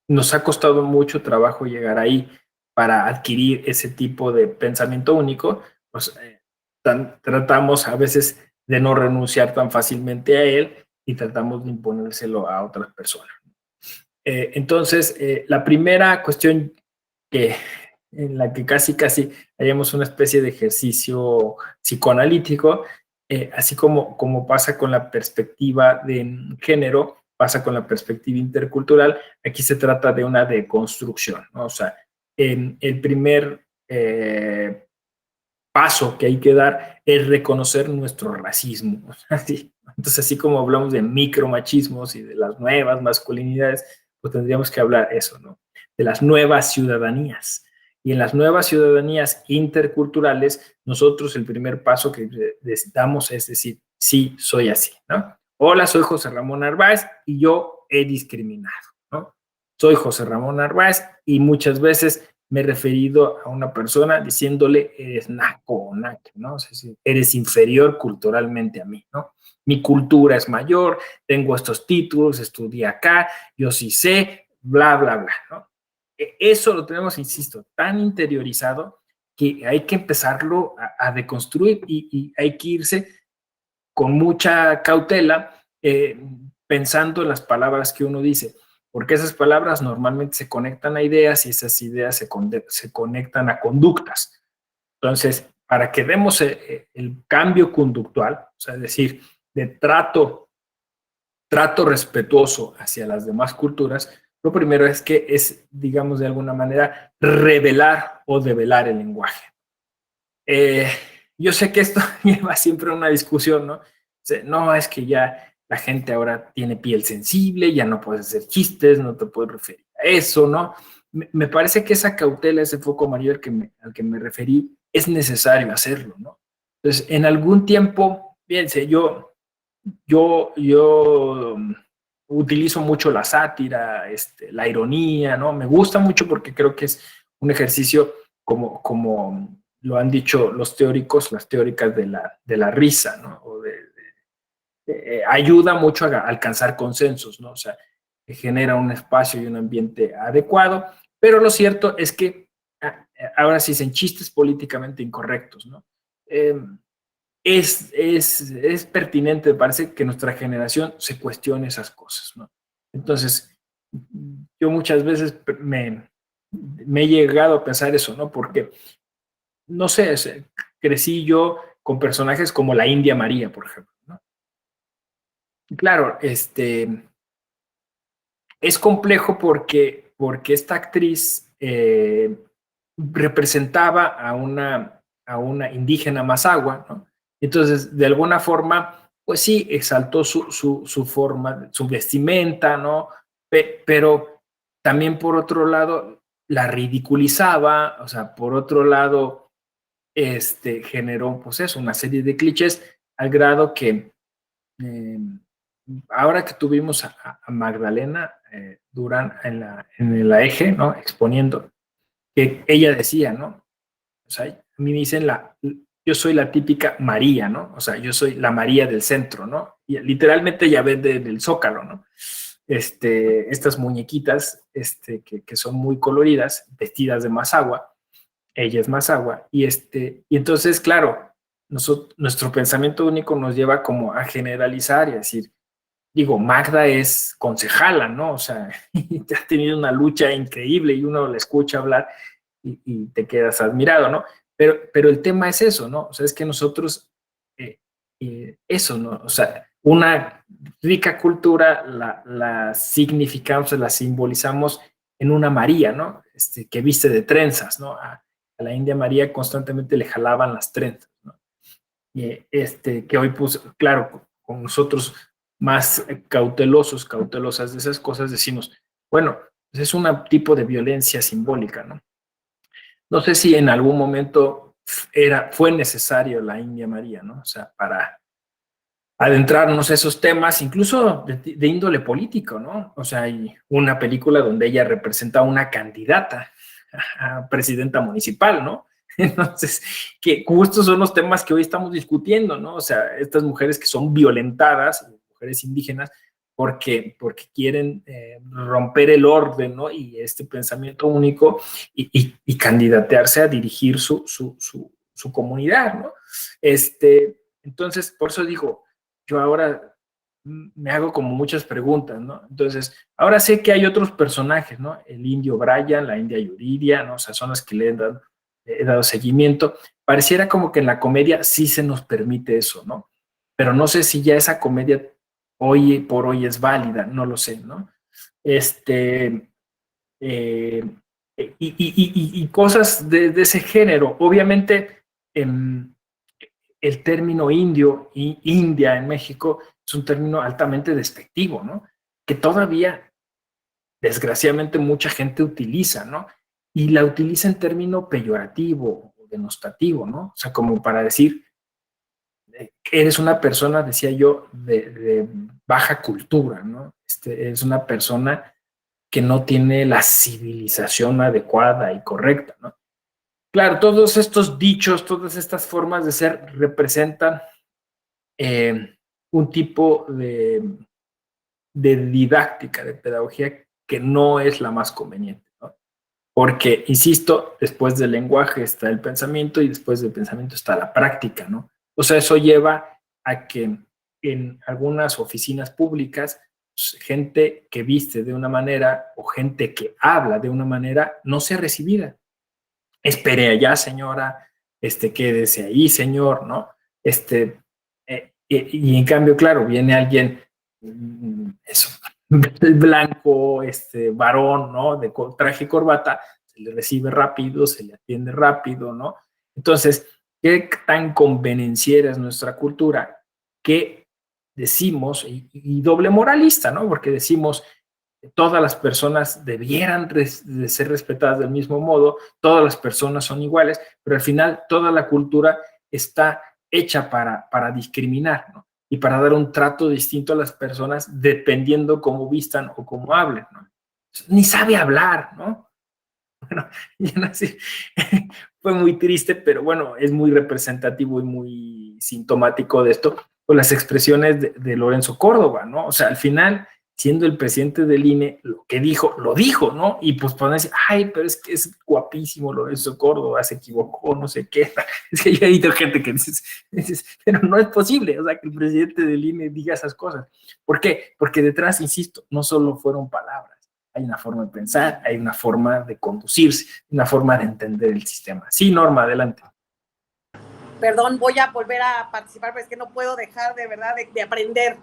nos ha costado mucho trabajo llegar ahí para adquirir ese tipo de pensamiento único, pues tratamos a veces de no renunciar tan fácilmente a él y tratamos de imponérselo a otras personas. Entonces, la primera cuestión en la que casi hayamos una especie de ejercicio psicoanalítico, así como pasa con la perspectiva de género, pasa con la perspectiva intercultural, aquí se trata de una deconstrucción, ¿no? O sea, el primer paso que hay que dar es reconocer nuestro racismo. Así. Entonces, así como hablamos de micromachismos y de las nuevas masculinidades, pues tendríamos que hablar eso, ¿no? De las nuevas ciudadanías. Y en las nuevas ciudadanías interculturales, nosotros el primer paso que damos es decir, sí, soy así, ¿no? Hola, soy José Ramón Narváez y yo he discriminado, ¿no? Soy José Ramón Narváez y muchas veces me he referido a una persona diciéndole, eres naco o naca, ¿no? O sea, eres inferior culturalmente a mí, ¿no? Mi cultura es mayor, tengo estos títulos, estudié acá, yo sí sé, bla, bla, bla, ¿no? Eso lo tenemos, insisto, tan interiorizado que hay que empezarlo a deconstruir y hay que irse con mucha cautela pensando en las palabras que uno dice, porque esas palabras normalmente se conectan a ideas y esas ideas se conectan a conductas. Entonces, para que demos el cambio conductual, o sea, es decir, de trato respetuoso hacia las demás culturas, lo primero es que es, digamos, de alguna manera, revelar o develar el lenguaje. Yo sé que esto lleva siempre a una discusión, ¿no? No, es que ya la gente ahora tiene piel sensible, ya no puedes hacer chistes, no te puedes referir a eso, ¿no? Me parece que esa cautela, ese foco amarillo al que me referí, es necesario hacerlo, ¿no? Entonces, en algún tiempo, fíjense, yo utilizo mucho la sátira, la ironía, ¿no? Me gusta mucho porque creo que es un ejercicio como lo han dicho los teóricos, las teóricas de la risa, ¿no? O ayuda mucho a alcanzar consensos, ¿no? O sea, genera un espacio y un ambiente adecuado, pero lo cierto es que ahora sí dicen chistes políticamente incorrectos, ¿no? Es pertinente, me parece, que nuestra generación se cuestione esas cosas, ¿no? Entonces, yo muchas veces me he llegado a pensar eso, ¿no? Porque, no sé, crecí yo con personajes como la India María, por ejemplo, ¿no? Claro, es complejo porque esta actriz representaba a una indígena mazahua, ¿no? Entonces, de alguna forma, pues sí, exaltó su forma, su vestimenta, ¿no? Pero también por otro lado, la ridiculizaba, o sea, por otro lado, generó, pues eso, una serie de clichés al grado que eh, ahora que tuvimos a Magdalena Durán en la eje, ¿no? Exponiendo, que ella decía, ¿no? O sea, a mí me dicen yo soy la típica María, ¿no? O sea, yo soy la María del centro, ¿no? Y literalmente ya ven del Zócalo, ¿no? Estas muñequitas que son muy coloridas, vestidas de mazahua, ella es mazahua, y entonces, claro, nuestro pensamiento único nos lleva como a generalizar y a decir, digo, Magda es concejala, ¿no? O sea, ha tenido una lucha increíble y uno la escucha hablar y te quedas admirado, ¿no? Pero el tema es eso, ¿no? O sea, es que nosotros, eso, ¿no? O sea, una rica cultura la significamos, la simbolizamos en una María, ¿no? Que viste de trenzas, ¿no? A la India María constantemente le jalaban las trenzas, ¿no? Y que hoy, pues, claro, con nosotros más cautelosas de esas cosas, decimos, bueno, pues es un tipo de violencia simbólica, ¿no? No sé si en algún momento fue necesario la India María, ¿no? O sea, para adentrarnos a esos temas, incluso de índole político, ¿no? O sea, hay una película donde ella representa a una candidata a presidenta municipal, ¿no? Entonces, que justo son los temas que hoy estamos discutiendo, ¿no? O sea, estas mujeres que son violentadas, mujeres indígenas, porque quieren romper el orden, ¿no? Y este pensamiento único y candidatearse a dirigir su comunidad, ¿no? Entonces, por eso digo, yo ahora me hago como muchas preguntas, ¿no? Entonces, ahora sé que hay otros personajes, ¿no? El indio Brian, la india Yuridia, ¿no? O sea, son las que le he dado seguimiento. Pareciera como que en la comedia sí se nos permite eso, ¿no? Pero no sé si ya esa comedia hoy por hoy es válida, no lo sé, ¿no? Y cosas de ese género. Obviamente, el término indio y India en México es un término altamente despectivo, ¿no? Que todavía, desgraciadamente, mucha gente utiliza, ¿no? Y la utiliza en término peyorativo o denostativo, ¿no? O sea, como para decir, eres una persona, decía yo, de baja cultura, ¿no? Es una persona que no tiene la civilización adecuada y correcta, ¿no? Claro, todos estos dichos, todas estas formas de ser representan un tipo de didáctica, de pedagogía que no es la más conveniente, ¿no? Porque, insisto, después del lenguaje está el pensamiento y después del pensamiento está la práctica, ¿no? O sea, eso lleva a que en algunas oficinas públicas, pues, gente que viste de una manera o gente que habla de una manera no sea recibida. Espere allá, señora, quédese ahí, señor, ¿no? Y en cambio, claro, viene alguien, eso, blanco, varón, ¿no? De traje y corbata, se le recibe rápido, se le atiende rápido, ¿no? Entonces, ¿qué tan convenenciera es nuestra cultura que decimos, y doble moralista, ¿no? Porque decimos, todas las personas debieran de ser respetadas del mismo modo, todas las personas son iguales, pero al final toda la cultura está hecha para discriminar, ¿no? Y para dar un trato distinto a las personas dependiendo cómo vistan o cómo hablen, ¿no? Ni sabe hablar, ¿no? Bueno, y así, fue muy triste, pero bueno, es muy representativo y muy sintomático de esto, con las expresiones de Lorenzo Córdoba, ¿no? O sea, al final, siendo el presidente del INE, lo que dijo, lo dijo, ¿no? Y pues pueden decir, ay, pero es que es guapísimo Lorenzo Córdoba, se equivocó, no sé qué. Es que yo he oído gente que dice, pero no es posible, o sea, que el presidente del INE diga esas cosas. ¿Por qué? Porque detrás, insisto, no solo fueron palabras, hay una forma de pensar, hay una forma de conducirse, una forma de entender el sistema. Sí, Norma, adelante. Perdón, voy a volver a participar, pero es que no puedo dejar de verdad de aprender.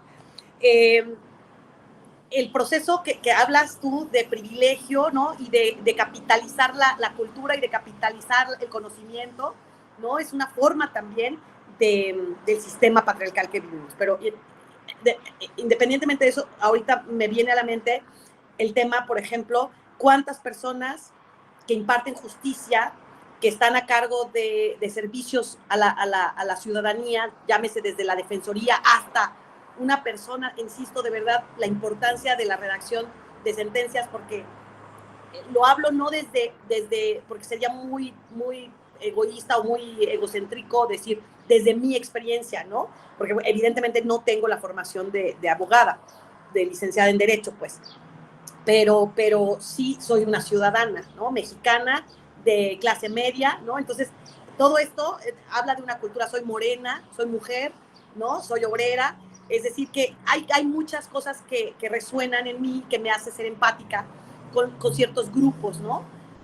El proceso que hablas tú de privilegio, ¿no? Y de capitalizar la cultura y de capitalizar el conocimiento, ¿no? Es una forma también del sistema patriarcal que vivimos. Pero independientemente de eso, ahorita me viene a la mente el tema, por ejemplo, cuántas personas que imparten justicia, que están a cargo de servicios a la ciudadanía, llámese desde la defensoría hasta una persona, insisto, de verdad, la importancia de la redacción de sentencias, porque lo hablo no desde porque sería muy egoísta o muy egocéntrico decir desde mi experiencia, ¿no? Porque evidentemente no tengo la formación de abogada, de licenciada en Derecho, pues. Pero sí soy una ciudadana, ¿no? Mexicana, de clase media, ¿no? Entonces, todo esto habla de una cultura, soy morena, soy mujer, ¿no? Soy obrera, es decir, que hay muchas cosas que resuenan en mí, que me hace ser empática con ciertos grupos, ¿no?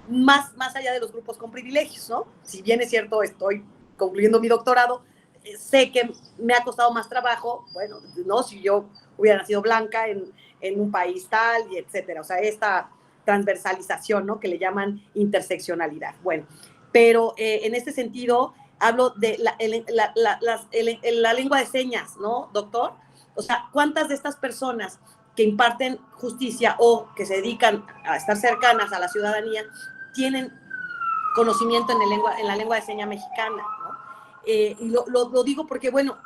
Más allá de los grupos con privilegios, ¿no? Si bien es cierto, estoy concluyendo mi doctorado, sé que me ha costado más trabajo, bueno, ¿no? Si yo hubiera nacido blanca en un país tal, y etcétera. O sea, esta transversalización, ¿no? Que le llaman interseccionalidad. Bueno, pero en este sentido hablo de la lengua de señas, ¿no, doctor? O sea, ¿cuántas de estas personas que imparten justicia o que se dedican a estar cercanas a la ciudadanía tienen conocimiento en la lengua de señas mexicana, ¿no? Y lo digo porque, bueno,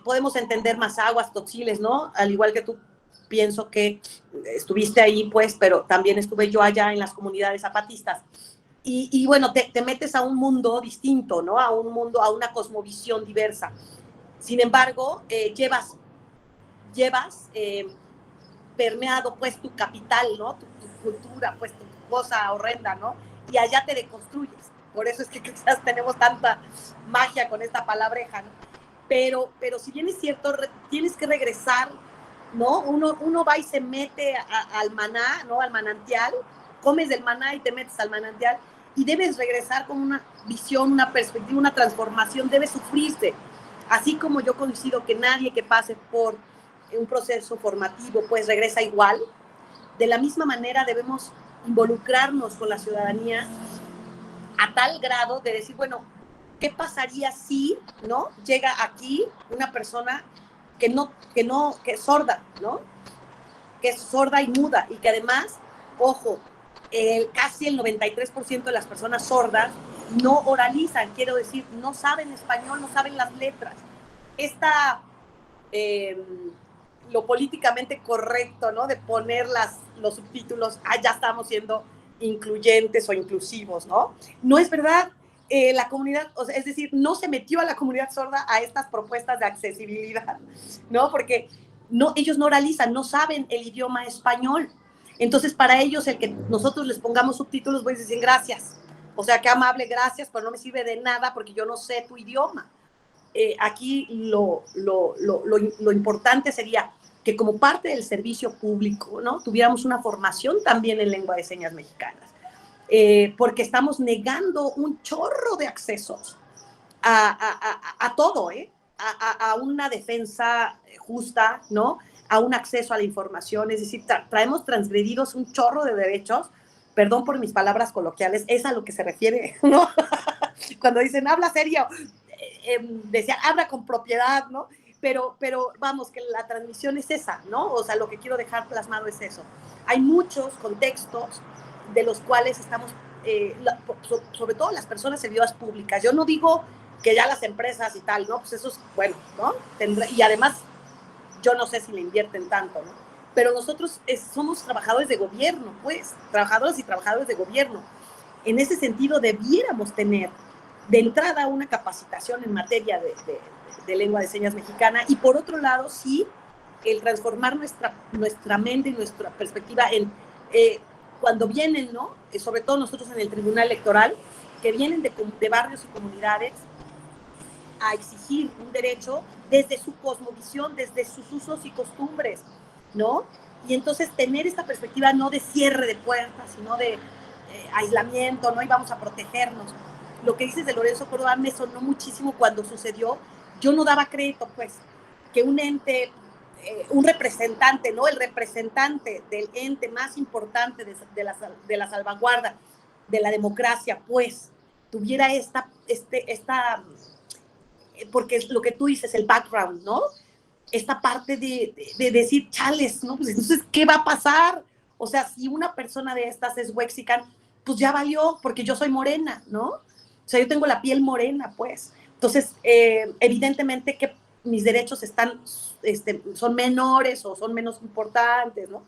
podemos entender Mazahuas, Tzotziles, ¿no? Al igual que tú, pienso que estuviste ahí, pues, pero también estuve yo allá en las comunidades zapatistas. Y bueno, te metes a un mundo distinto, ¿no? A un mundo, a una cosmovisión diversa. Sin embargo, llevas permeado, pues, tu capital, ¿no? Tu cultura, pues, tu cosa horrenda, ¿no? Y allá te deconstruyes. Por eso es que quizás tenemos tanta magia con esta palabreja, ¿no? Pero si bien es cierto, tienes que regresar, ¿no? Uno va y se mete al maná, ¿no? Al manantial, comes del maná y te metes al manantial, y debes regresar con una visión, una perspectiva, una transformación, debe sufrirse. Así como yo coincido que nadie que pase por un proceso formativo pues regresa igual, de la misma manera debemos involucrarnos con la ciudadanía a tal grado de decir, bueno, ¿qué pasaría si, ¿no? Llega aquí una persona que es sorda, ¿no? Que es sorda y muda y que además, ojo, casi el 93% de las personas sordas no oralizan, quiero decir, no saben español, no saben las letras. Esta, eh, lo políticamente correcto, ¿no? De poner los subtítulos, ya estamos siendo incluyentes o inclusivos, ¿no? No es verdad. La comunidad, o sea, es decir, no se metió a la comunidad sorda a estas propuestas de accesibilidad, ¿no? Porque ellos no oralizan, no saben el idioma español. Entonces, para ellos, el que nosotros les pongamos subtítulos, pues dicen gracias. O sea, qué amable, gracias, pero no me sirve de nada porque yo no sé tu idioma. Aquí lo importante sería que como parte del servicio público, ¿no? Tuviéramos una formación también en lengua de señas mexicanas, porque estamos negando un chorro de accesos a todo, a una defensa justa, ¿no? A un acceso a la información, es decir, traemos transgredidos un chorro de derechos, perdón por mis palabras coloquiales, es a lo que se refiere, ¿no? Cuando dicen, habla serio, decía, habla con propiedad, ¿no? Pero vamos, que la transmisión es esa, ¿no? O sea, lo que quiero dejar plasmado es eso. Hay muchos contextos de los cuales estamos, sobre todo las personas servidores públicas. Yo no digo que ya las empresas y tal, ¿no? Pues eso es bueno, ¿no? Y además, yo no sé si le invierten tanto, ¿no? Pero nosotros somos trabajadores de gobierno, pues, trabajadoras y trabajadores de gobierno. En ese sentido, debiéramos tener de entrada una capacitación en materia de lengua de señas mexicana y por otro lado, sí, el transformar nuestra mente y nuestra perspectiva en cuando vienen, ¿no? Sobre todo nosotros en el Tribunal Electoral, que vienen de barrios y comunidades a exigir un derecho desde su cosmovisión, desde sus usos y costumbres, ¿no? Y entonces tener esta perspectiva no de cierre de puertas, sino de aislamiento, ¿no? Y vamos a protegernos. Lo que dices de Lorenzo Córdoba me sonó muchísimo cuando sucedió. Yo no daba crédito, pues, que un ente, un representante, ¿no? El representante del ente más importante de la salvaguarda de la democracia, pues, tuviera esta porque es lo que tú dices, el background, ¿no? Esta parte de decir, chales, ¿no? Pues entonces, ¿qué va a pasar? O sea, si una persona de estas es wexican, pues ya valió, porque yo soy morena, ¿no? O sea, yo tengo la piel morena, pues. Entonces, evidentemente que mis derechos son menores o son menos importantes, ¿no?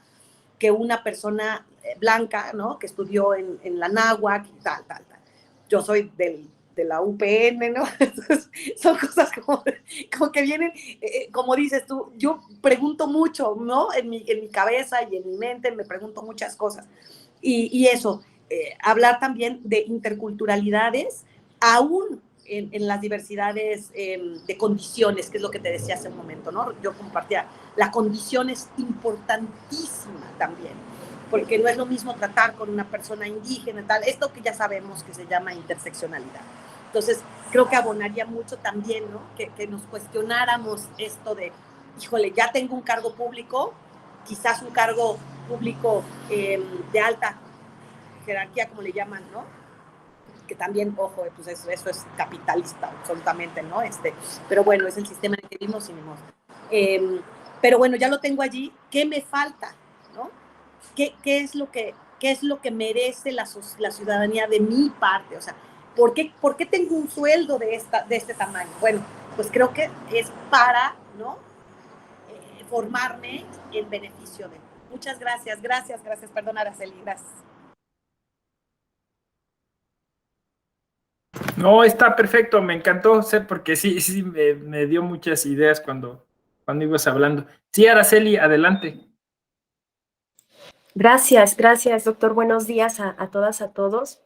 Que una persona blanca, ¿no? Que estudió en la náhuatl y tal. Yo soy de la UPN, ¿no? Entonces, son cosas como que vienen, como dices tú, yo pregunto mucho, ¿no? En mi cabeza y en mi mente me pregunto muchas cosas. Y eso, hablar también de interculturalidades, aún en las diversidades de condiciones, que es lo que te decía hace un momento, ¿no? Yo compartía, la condición es importantísima también, porque no es lo mismo tratar con una persona indígena, tal, esto que ya sabemos que se llama interseccionalidad. Entonces, creo que abonaría mucho también, ¿no? Que nos cuestionáramos esto de, híjole, ya tengo un cargo público, quizás un cargo público de alta jerarquía, como le llaman, ¿no? Que también, ojo, pues eso es capitalista, absolutamente, ¿no? Pero bueno, es el sistema en el que vivimos y ni modo. Pero bueno, ya lo tengo allí. ¿Qué me falta, no? ¿Qué es lo que merece la ciudadanía de mi parte? O sea, ¿por qué tengo un sueldo de este tamaño? Bueno, pues creo que es para, ¿no? Formarme en beneficio de. Muchas gracias. Perdón, Araceli, gracias. No, está perfecto, me encantó, porque sí, me dio muchas ideas cuando ibas hablando. Sí, Araceli, adelante. Gracias, doctor. Buenos días a todas, a todos.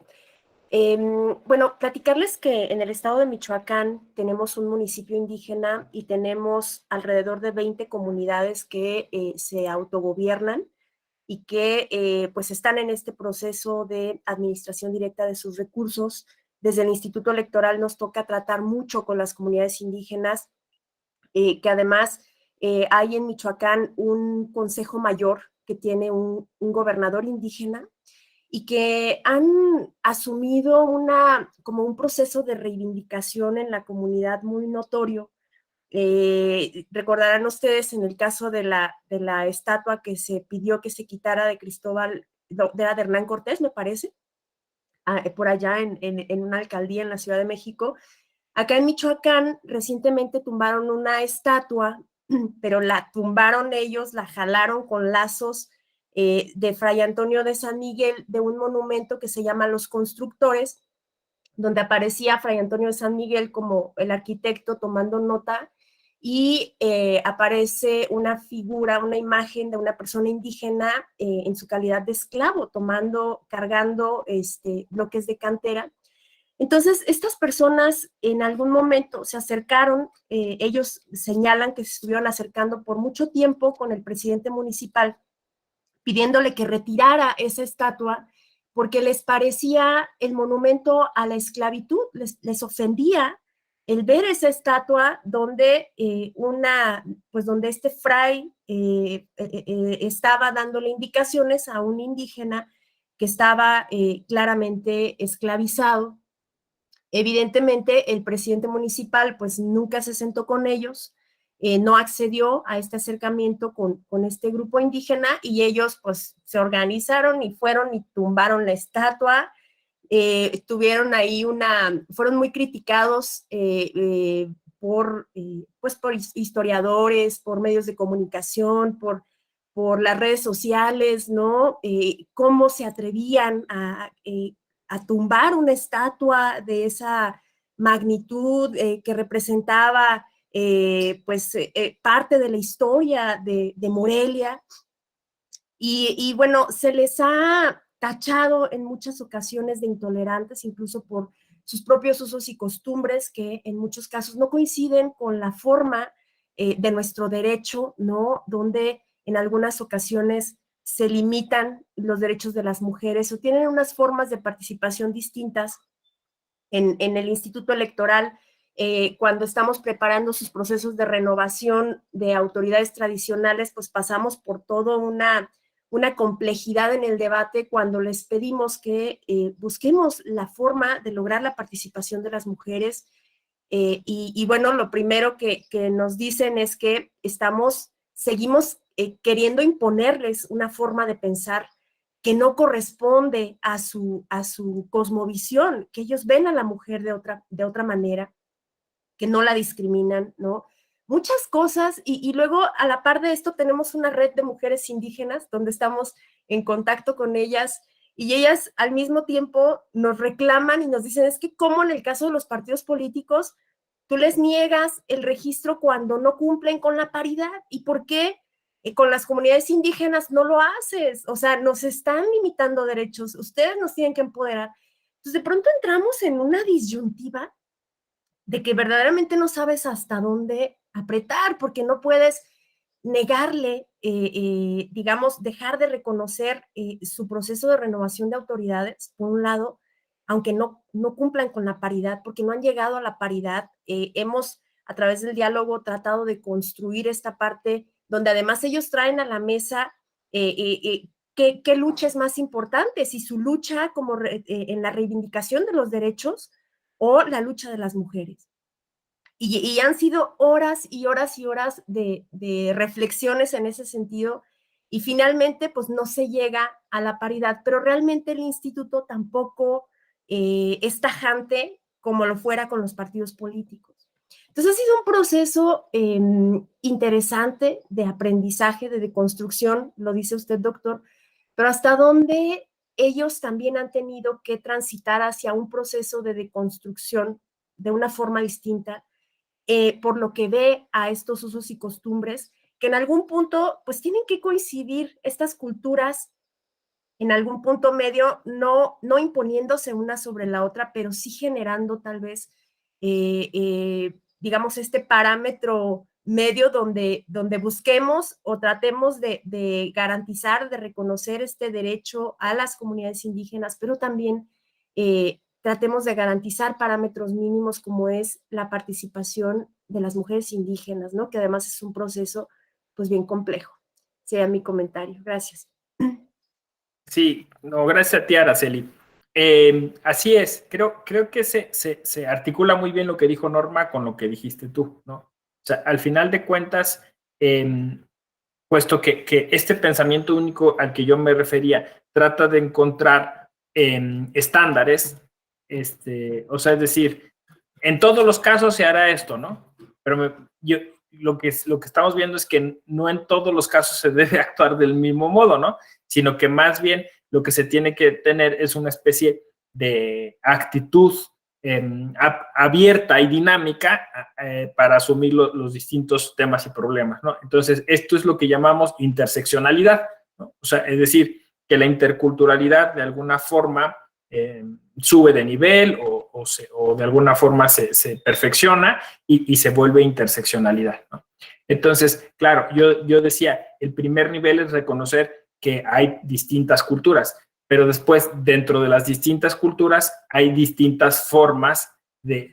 Bueno, platicarles que en el estado de Michoacán tenemos un municipio indígena y tenemos alrededor de 20 comunidades que se autogobiernan y que pues están en este proceso de administración directa de sus recursos. Desde el Instituto Electoral nos toca tratar mucho con las comunidades indígenas, que además hay en Michoacán un consejo mayor que tiene un gobernador indígena y que han asumido como un proceso de reivindicación en la comunidad muy notorio. Recordarán ustedes en el caso de la estatua que se pidió que se quitara de Cristóbal, de Hernán Cortés, me parece, por allá en una alcaldía en la Ciudad de México. Acá en Michoacán recientemente tumbaron una estatua, pero la tumbaron ellos, la jalaron con lazos de Fray Antonio de San Miguel, de un monumento que se llama Los Constructores, donde aparecía Fray Antonio de San Miguel como el arquitecto tomando nota, y aparece una figura, una imagen de una persona indígena en su calidad de esclavo, cargando bloques de cantera. Entonces, estas personas en algún momento se acercaron, ellos señalan que se estuvieron acercando por mucho tiempo con el presidente municipal, pidiéndole que retirara esa estatua porque les parecía el monumento a la esclavitud, les ofendía el ver esa estatua donde donde este fray estaba dándole indicaciones a un indígena que estaba claramente esclavizado. Evidentemente, el presidente municipal pues nunca se sentó con ellos, no accedió a este acercamiento con este grupo indígena, y ellos pues se organizaron y fueron y tumbaron la estatua. Tuvieron ahí fueron muy criticados por historiadores, por medios de comunicación, por las redes sociales, ¿no? Cómo se atrevían a tumbar una estatua de esa magnitud que representaba parte de la historia de Morelia. Y bueno, se les ha tachado en muchas ocasiones de intolerantes, incluso por sus propios usos y costumbres, que en muchos casos no coinciden con la forma de nuestro derecho, ¿no? Donde en algunas ocasiones se limitan los derechos de las mujeres o tienen unas formas de participación distintas en el Instituto Electoral. Cuando estamos preparando sus procesos de renovación de autoridades tradicionales, pues pasamos por toda una complejidad en el debate cuando les pedimos que busquemos la forma de lograr la participación de las mujeres. Y bueno, lo primero que nos dicen es que seguimos queriendo imponerles una forma de pensar que no corresponde a su cosmovisión, que ellos ven a la mujer de otra manera, que no la discriminan, ¿no? Muchas cosas, y luego a la par de esto tenemos una red de mujeres indígenas donde estamos en contacto con ellas, y ellas al mismo tiempo nos reclaman y nos dicen, es que como en el caso de los partidos políticos, tú les niegas el registro cuando no cumplen con la paridad, ¿y por qué con las comunidades indígenas no lo haces? O sea, nos están limitando derechos, ustedes nos tienen que empoderar. Entonces, de pronto entramos en una disyuntiva de que verdaderamente no sabes hasta dónde apretar, porque no puedes negarle, digamos, dejar de reconocer su proceso de renovación de autoridades, por un lado, aunque no cumplan con la paridad, porque no han llegado a la paridad. Hemos, a través del diálogo, tratado de construir esta parte donde además ellos traen a la mesa qué lucha es más importante, si su lucha en la reivindicación de los derechos o la lucha de las mujeres. Y han sido horas y horas y horas de reflexiones en ese sentido, y finalmente pues no se llega a la paridad, pero realmente el instituto tampoco es tajante como lo fuera con los partidos políticos. Entonces ha sido un proceso interesante de aprendizaje, de deconstrucción, lo dice usted, doctor, pero hasta donde ellos también han tenido que transitar hacia un proceso de deconstrucción de una forma distinta, por lo que ve a estos usos y costumbres, que en algún punto pues tienen que coincidir estas culturas en algún punto medio, no imponiéndose una sobre la otra, pero sí generando tal vez, digamos, este parámetro medio donde busquemos o tratemos de garantizar, de reconocer este derecho a las comunidades indígenas, pero también tratemos de garantizar parámetros mínimos como es la participación de las mujeres indígenas, ¿no? Que además es un proceso pues bien complejo. Sería mi comentario. Gracias. Sí, no, gracias a ti, Araceli. Así es, creo que se articula muy bien lo que dijo Norma con lo que dijiste tú, ¿no? O sea, al final de cuentas, puesto que este pensamiento único al que yo me refería trata de encontrar estándares, o sea, es decir, en todos los casos se hará esto, ¿no? Pero lo que estamos viendo es que no en todos los casos se debe actuar del mismo modo, ¿no? Sino que más bien lo que se tiene que tener es una especie de actitud abierta y dinámica para asumir los distintos temas y problemas, ¿no? Entonces, esto es lo que llamamos interseccionalidad, ¿no? O sea, es decir, que la interculturalidad de alguna forma sube de nivel o de alguna forma se perfecciona y se vuelve interseccionalidad, ¿no? Entonces, claro, yo decía, el primer nivel es reconocer que hay distintas culturas, pero después dentro de las distintas culturas hay distintas formas de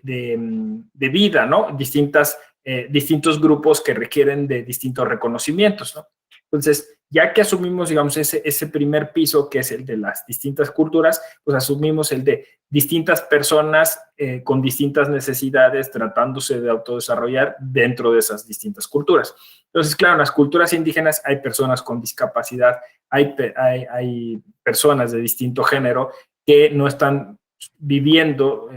vida, ¿no? Distintos grupos que requieren de distintos reconocimientos, ¿no? Entonces, ya que asumimos, digamos, ese primer piso, que es el de las distintas culturas, pues asumimos el de distintas personas con distintas necesidades tratándose de autodesarrollar dentro de esas distintas culturas. Entonces, claro, en las culturas indígenas hay personas con discapacidad, hay personas de distinto género que no están viviendo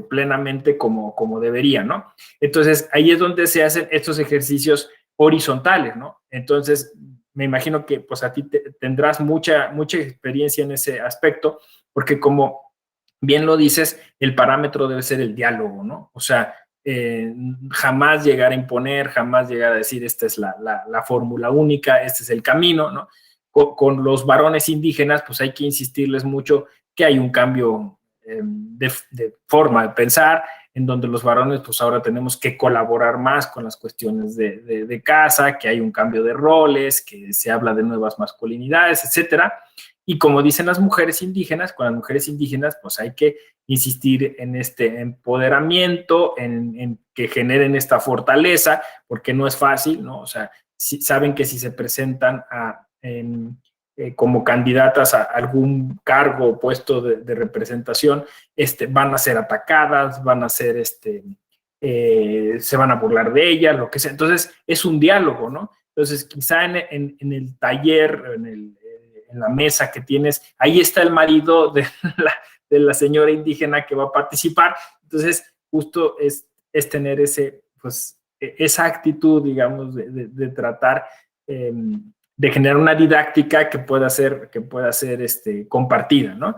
plenamente como deberían, ¿no? Entonces, ahí es donde se hacen estos ejercicios horizontales, ¿no? Entonces, me imagino que pues a ti tendrás mucha experiencia en ese aspecto, porque como bien lo dices, el parámetro debe ser el diálogo, ¿no? O sea, jamás llegar a imponer, jamás llegar a decir esta es la fórmula única, este es el camino, ¿no? Con los varones indígenas, pues hay que insistirles mucho que hay un cambio de forma de pensar, en donde los varones pues ahora tenemos que colaborar más con las cuestiones de casa, que hay un cambio de roles, que se habla de nuevas masculinidades, etcétera. Y como dicen las mujeres indígenas, con las mujeres indígenas pues hay que insistir en este empoderamiento, en que generen esta fortaleza, porque no es fácil, ¿no? O sea, saben que si se presentan como candidatas a algún cargo o puesto de representación, van a ser atacadas, van a ser, se van a burlar de ellas, lo que sea. Entonces, es un diálogo, ¿no? Entonces, quizá en el taller, en la mesa que tienes, ahí está el marido de la señora indígena que va a participar. Entonces, justo es tener esa actitud, digamos, de tratar de generar una didáctica que pueda ser compartida, ¿no?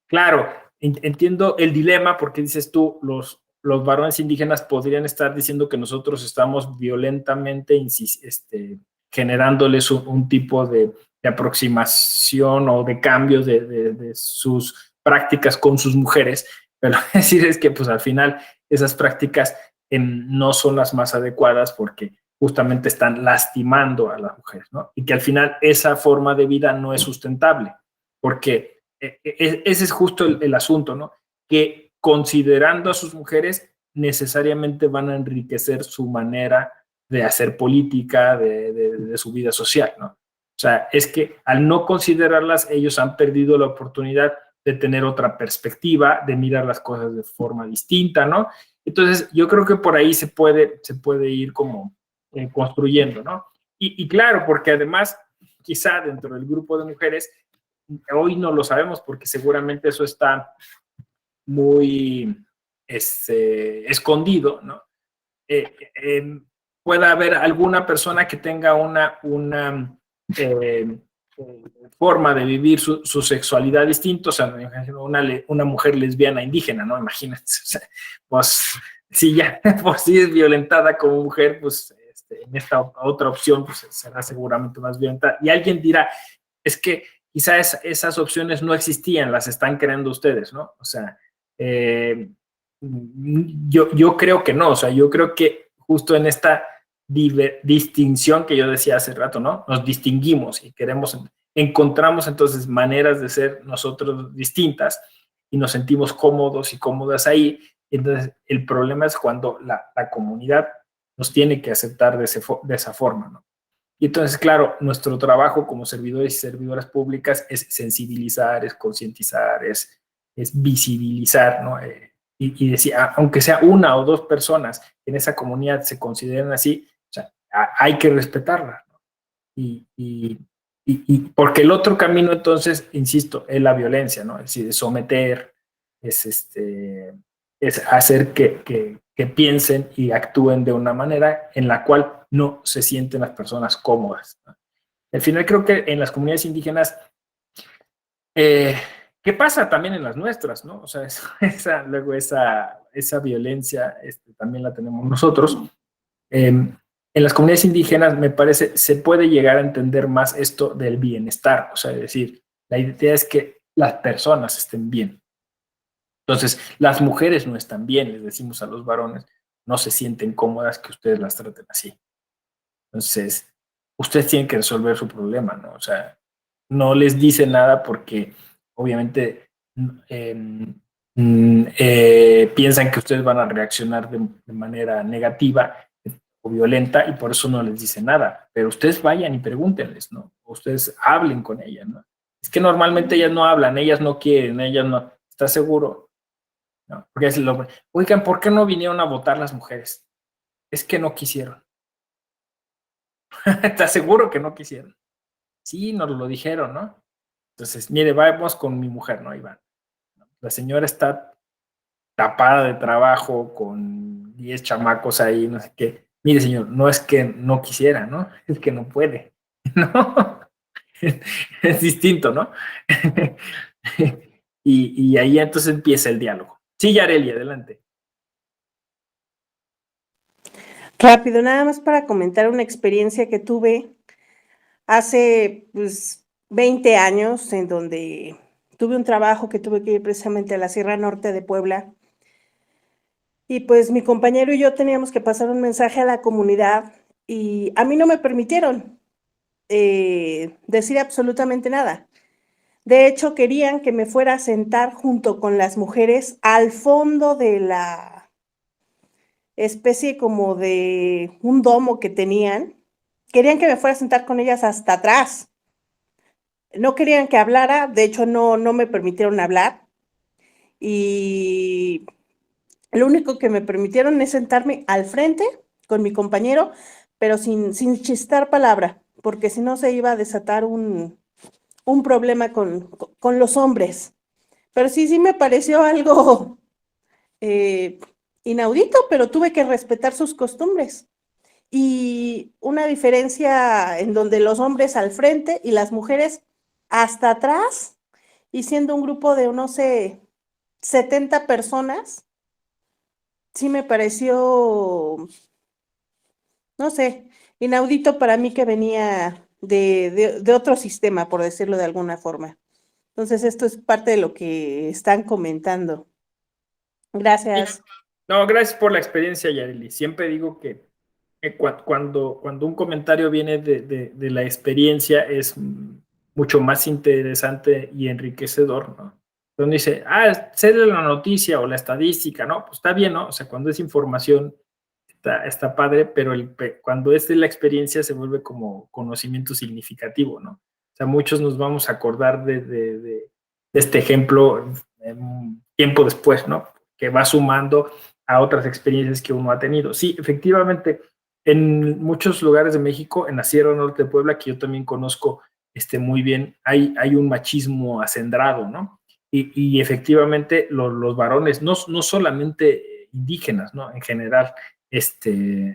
Claro, entiendo el dilema porque dices tú, los varones indígenas podrían estar diciendo que nosotros estamos violentamente generándoles un tipo de aproximación o de cambios de sus prácticas con sus mujeres, pero decir es que pues al final esas prácticas no son las más adecuadas porque justamente están lastimando a las mujeres, ¿no? Y que al final esa forma de vida no es sustentable, porque ese es justo el asunto, ¿no? Que considerando a sus mujeres necesariamente van a enriquecer su manera de hacer política, de su vida social, ¿no? O sea, es que al no considerarlas, ellos han perdido la oportunidad de tener otra perspectiva, de mirar las cosas de forma distinta, ¿no? Entonces, yo creo que por ahí se puede ir como construyendo, ¿no? Y claro, porque además, quizá dentro del grupo de mujeres, hoy no lo sabemos porque seguramente eso está muy escondido, ¿no? Pueda haber alguna persona que tenga una forma de vivir su sexualidad distinta, o sea, una mujer lesbiana indígena, ¿no? Imagínate, o sea, pues si ya por sí es violentada como mujer, pues en esta otra opción pues será seguramente más violentada. Y alguien dirá, es que quizás esas opciones no existían, las están creando ustedes, ¿no? O sea, yo creo que no, o sea, yo creo que justo en esta distinción que yo decía hace rato, ¿no? Nos distinguimos y encontramos entonces maneras de ser nosotros distintas y nos sentimos cómodos y cómodas ahí. Entonces, el problema es cuando la comunidad nos tiene que aceptar de esa forma, ¿no? Y entonces, claro, nuestro trabajo como servidores y servidoras públicas es sensibilizar, es concientizar, es visibilizar, ¿no? Y decir, aunque sea una o dos personas en esa comunidad se consideren así, o sea, hay que respetarla, ¿no? Y porque el otro camino, entonces, insisto, es la violencia, ¿no? Es decir, es someter, es hacer que piensen y actúen de una manera en la cual no se sienten las personas cómodas, ¿no? Al final creo que en las comunidades indígenas, ¿qué pasa también en las nuestras, ¿no? O sea, luego esa violencia también la tenemos nosotros. En las comunidades indígenas, me parece, se puede llegar a entender más esto del bienestar, o sea, es decir, la idea es que las personas estén bien. Entonces, las mujeres no están bien, les decimos a los varones, no se sienten cómodas que ustedes las traten así. Entonces, ustedes tienen que resolver su problema, ¿no? O sea, no les dice nada porque obviamente piensan que ustedes van a reaccionar de manera negativa o violenta y por eso no les dice nada. Pero ustedes vayan y pregúntenles, ¿no? O ustedes hablen con ellas, ¿no? Es que normalmente ellas no hablan, ellas no quieren, ellas no. ¿Estás seguro? No, porque es lo, oigan, ¿por qué no vinieron a votar las mujeres? Es que no quisieron. ¿Estás seguro que no quisieron? Sí, nos lo dijeron, ¿no? Entonces, mire, vamos con mi mujer, ¿no, Iván? La señora está tapada de trabajo con 10 chamacos ahí, no sé qué. Mire, señor, no es que no quisiera, ¿no? Es que no puede, ¿no? Es distinto, ¿no? y ahí entonces empieza el diálogo. Sí, Yareli, adelante. Rápido, nada más para comentar una experiencia que tuve hace 20 años, en donde tuve un trabajo que tuve que ir precisamente a la Sierra Norte de Puebla. Y pues mi compañero y yo teníamos que pasar un mensaje a la comunidad y a mí no me permitieron decir absolutamente nada. De hecho, querían que me fuera a sentar junto con las mujeres al fondo de la especie como de un domo que tenían. Querían que me fuera a sentar con ellas hasta atrás. No querían que hablara, de hecho no me permitieron hablar. Y lo único que me permitieron es sentarme al frente con mi compañero, pero sin chistar palabra, porque si no se iba a desatar un problema con los hombres. Pero sí me pareció algo inaudito, pero tuve que respetar sus costumbres. Y una diferencia en donde los hombres al frente y las mujeres hasta atrás, y siendo un grupo de, no sé, 70 personas, sí me pareció, no sé, inaudito para mí, que venía de otro sistema, por decirlo de alguna forma. Entonces, esto es parte de lo que están comentando. Gracias. No, gracias por la experiencia, Yareli. Siempre digo que cuando un comentario viene de la experiencia es mucho más interesante y enriquecedor, ¿no? Cuando dice, sé de la noticia o la estadística, ¿no? Pues está bien, ¿no? O sea, cuando es información está padre, pero cuando es de la experiencia se vuelve como conocimiento significativo, ¿no? O sea, muchos nos vamos a acordar de este ejemplo tiempo después, ¿no? Que va sumando a otras experiencias que uno ha tenido. Sí, efectivamente, en muchos lugares de México, en la Sierra Norte de Puebla, que yo también conozco muy bien, hay un machismo acendrado, ¿no? Y efectivamente los varones, no solamente indígenas, ¿no? En general,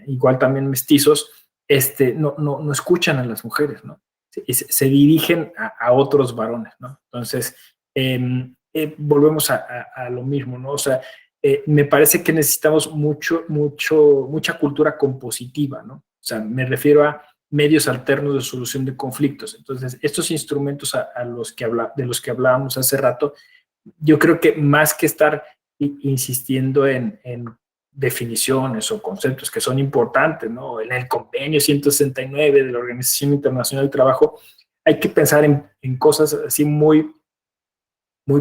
igual también mestizos, no escuchan a las mujeres, ¿no? Se dirigen a otros varones, ¿no? Entonces, volvemos a lo mismo, ¿no? O sea, me parece que necesitamos mucha cultura compositiva, ¿no? O sea, me refiero a medios alternos de solución de conflictos. Entonces, estos instrumentos de los que hablábamos hace rato, yo creo que más que estar insistiendo en definiciones o conceptos que son importantes, ¿no? En el convenio 169 de la Organización Internacional del Trabajo, hay que pensar en cosas así muy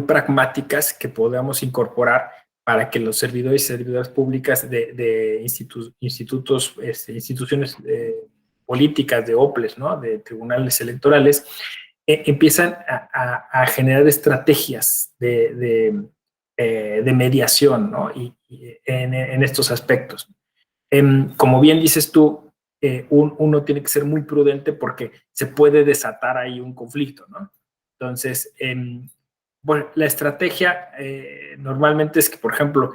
pragmáticas que podamos incorporar para que los servidores y servidoras públicas de instituciones políticas, de OPLES, ¿no? De tribunales electorales, empiezan a generar estrategias de mediación, ¿no? Y en estos aspectos. Como bien dices tú, uno tiene que ser muy prudente porque se puede desatar ahí un conflicto, ¿no? Entonces, bueno, la estrategia normalmente es que, por ejemplo,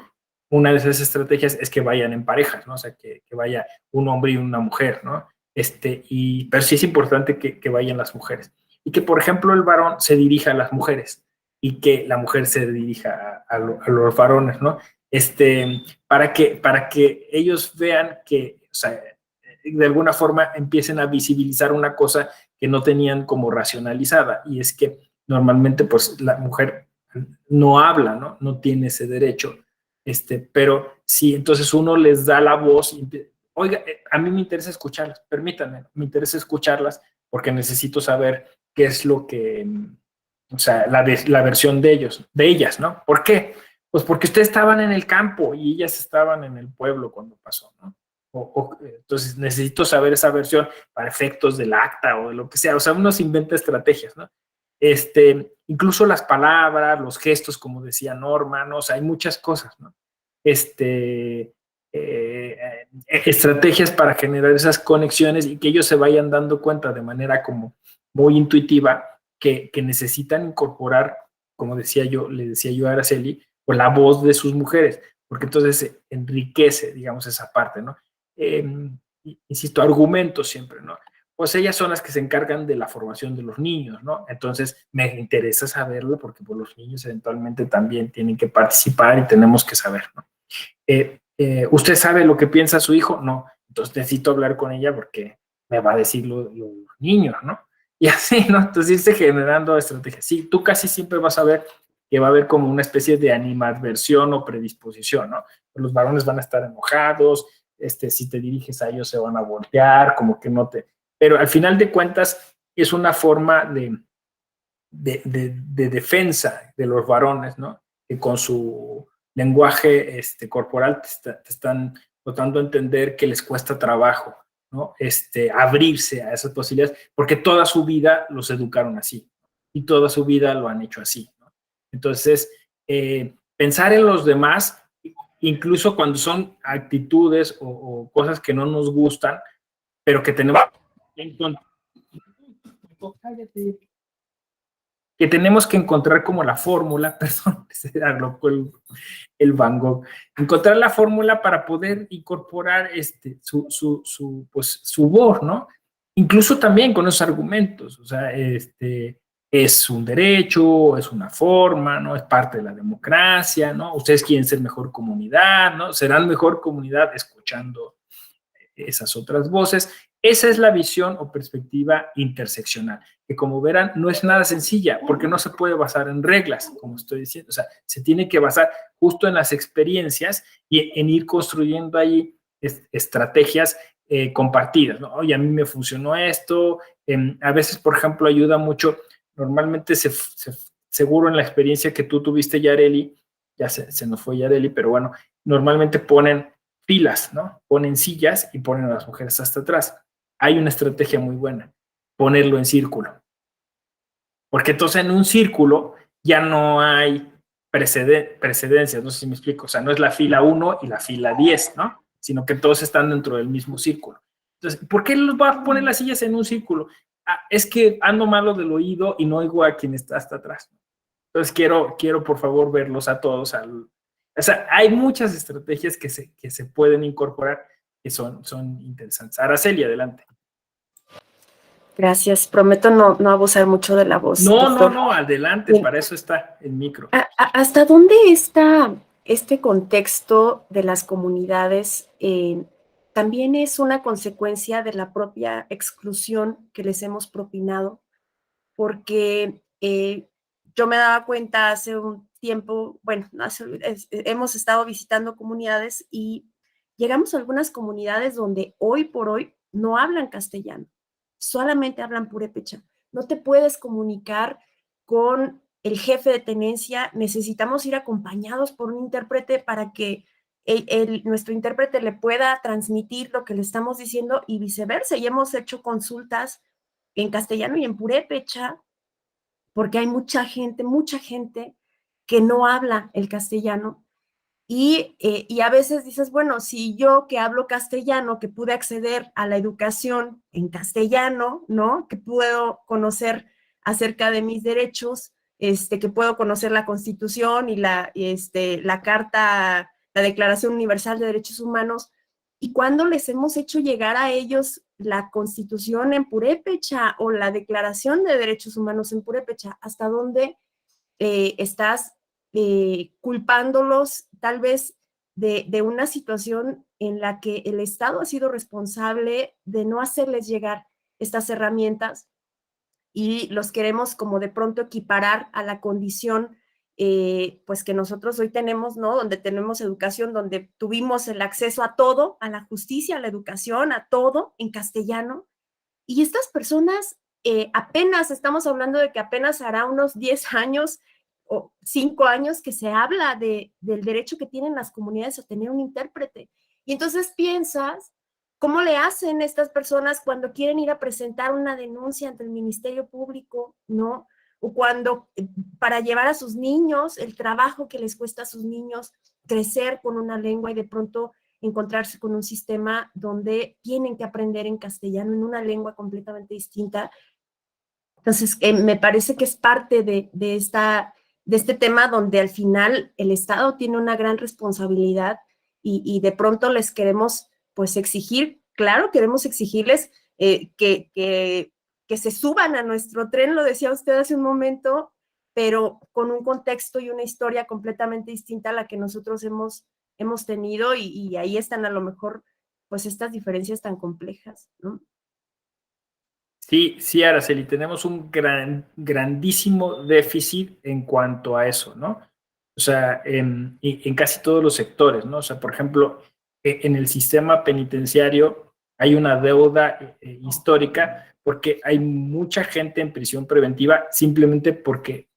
una de esas estrategias es que vayan en parejas, ¿no? O sea, que vaya un hombre y una mujer, ¿no? Pero sí es importante que vayan las mujeres. Y que, por ejemplo, el varón se dirija a las mujeres y que la mujer se dirija a los varones, ¿no? Para que ellos vean que, o sea, de alguna forma empiecen a visibilizar una cosa que no tenían como racionalizada, y es que normalmente pues la mujer no habla, ¿no? No tiene ese derecho, pero si entonces uno les da la voz, oiga, a mí me interesa escucharlas, permítanme, me interesa escucharlas porque necesito saber qué es lo que, o sea, la versión de ellos, de ellas, ¿no? ¿Por qué? Pues porque ustedes estaban en el campo y ellas estaban en el pueblo cuando pasó, ¿no? Entonces necesito saber esa versión para efectos del acta o de lo que sea. O sea, uno se inventa estrategias, ¿no? Incluso las palabras, los gestos, como decía Norma, ¿no? O sea, hay muchas cosas, ¿no? Estrategias para generar esas conexiones y que ellos se vayan dando cuenta de manera como muy intuitiva que necesitan incorporar, como decía yo, le decía yo a Araceli, pues la voz de sus mujeres, porque entonces enriquece, digamos, esa parte, ¿no? Insisto, argumentos siempre, ¿no? Pues ellas son las que se encargan de la formación de los niños, ¿no? Entonces me interesa saberlo porque pues, los niños eventualmente también tienen que participar y tenemos que saber, ¿no? ¿Usted sabe lo que piensa su hijo? No. Entonces necesito hablar con ella porque me va a decir los niños, ¿no? Y así, ¿no? Entonces irse generando estrategias. Sí, tú casi siempre vas a ver que va a haber como una especie de animadversión o predisposición, ¿no? Los varones van a estar enojados, si te diriges a ellos se van a voltear, como que no te... Pero al final de cuentas es una forma de defensa de los varones, ¿no? Que con su lenguaje corporal te están tratando de entender que les cuesta trabajo, ¿no? Abrirse a esas posibilidades, porque toda su vida los educaron así y toda su vida lo han hecho así, ¿no? Entonces, pensar en los demás, incluso cuando son actitudes o cosas que no nos gustan, pero que tenemos que encontrar como la fórmula, perdón, se arlocó el Van Gogh, encontrar la fórmula para poder incorporar pues, su voz, ¿no? Incluso también con esos argumentos, o sea, es un derecho, es una forma, ¿no? Es parte de la democracia, ¿no? Ustedes quieren ser mejor comunidad, ¿no? Serán mejor comunidad escuchando esas otras voces. Esa es la visión o perspectiva interseccional, que como verán no es nada sencilla, porque no se puede basar en reglas, como estoy diciendo, o sea, se tiene que basar justo en las experiencias y en ir construyendo ahí estrategias compartidas, ¿no? Oye, a mí me funcionó esto, a veces, por ejemplo, ayuda mucho, normalmente seguro en la experiencia que tú tuviste, Yareli, ya se nos fue Yareli, pero bueno, normalmente ponen filas, ¿no? Ponen sillas y ponen a las mujeres hasta atrás. Hay una estrategia muy buena, ponerlo en círculo. Porque entonces en un círculo ya no hay precedencias, no sé si me explico, o sea, no es la fila 1 y la fila 10, ¿no? Sino que todos están dentro del mismo círculo. Entonces, ¿por qué los va a poner las sillas en un círculo? Es que ando malo del oído y no oigo a quien está hasta atrás. Entonces quiero por favor verlos a todos. O sea, hay muchas estrategias que se pueden incorporar que son interesantes. Araceli, adelante. Gracias. Prometo no abusar mucho de la voz. No, adelante, bien. Para eso está el micro. ¿Hasta dónde está este contexto de las comunidades? También es una consecuencia de la propia exclusión que les hemos propinado, porque yo me daba cuenta hace un tiempo, bueno, hemos estado visitando comunidades y llegamos a algunas comunidades donde hoy por hoy no hablan castellano, solamente hablan purépecha. No te puedes comunicar con el jefe de tenencia, necesitamos ir acompañados por un intérprete para que nuestro intérprete le pueda transmitir lo que le estamos diciendo y viceversa. Y hemos hecho consultas en castellano y en purépecha, porque hay mucha gente que no habla el castellano. Y a veces dices, bueno, si yo que hablo castellano, que pude acceder a la educación en castellano, ¿no? Que puedo conocer acerca de mis derechos, que puedo conocer la Constitución y la Carta, la Declaración Universal de Derechos Humanos, y cuando les hemos hecho llegar a ellos la Constitución en purépecha o la Declaración de Derechos Humanos en purépecha, ¿hasta dónde estás culpándolos tal vez de una situación en la que el Estado ha sido responsable de no hacerles llegar estas herramientas y los queremos como de pronto equiparar a la condición pues que nosotros hoy tenemos, ¿no? Donde tenemos educación, donde tuvimos el acceso a todo, a la justicia, a la educación, a todo en castellano. Y estas personas apenas, estamos hablando de que apenas hará unos 10 años o 5 años que se habla del derecho que tienen las comunidades a tener un intérprete. Y entonces piensas, ¿cómo le hacen estas personas cuando quieren ir a presentar una denuncia ante el Ministerio Público, ¿no? O cuando, para llevar a sus niños, el trabajo que les cuesta a sus niños crecer con una lengua y de pronto encontrarse con un sistema donde tienen que aprender en castellano, en una lengua completamente distinta? Entonces, me parece que es parte de este tema donde al final el Estado tiene una gran responsabilidad y de pronto les queremos pues exigir, claro, queremos exigirles que se suban a nuestro tren, lo decía usted hace un momento, pero con un contexto y una historia completamente distinta a la que nosotros hemos tenido y ahí están a lo mejor pues estas diferencias tan complejas, ¿no? Sí, sí, Araceli, tenemos un grandísimo déficit en cuanto a eso, ¿no? O sea, en casi todos los sectores, ¿no? O sea, por ejemplo, en el sistema penitenciario hay una deuda histórica porque hay mucha gente en prisión preventiva simplemente porque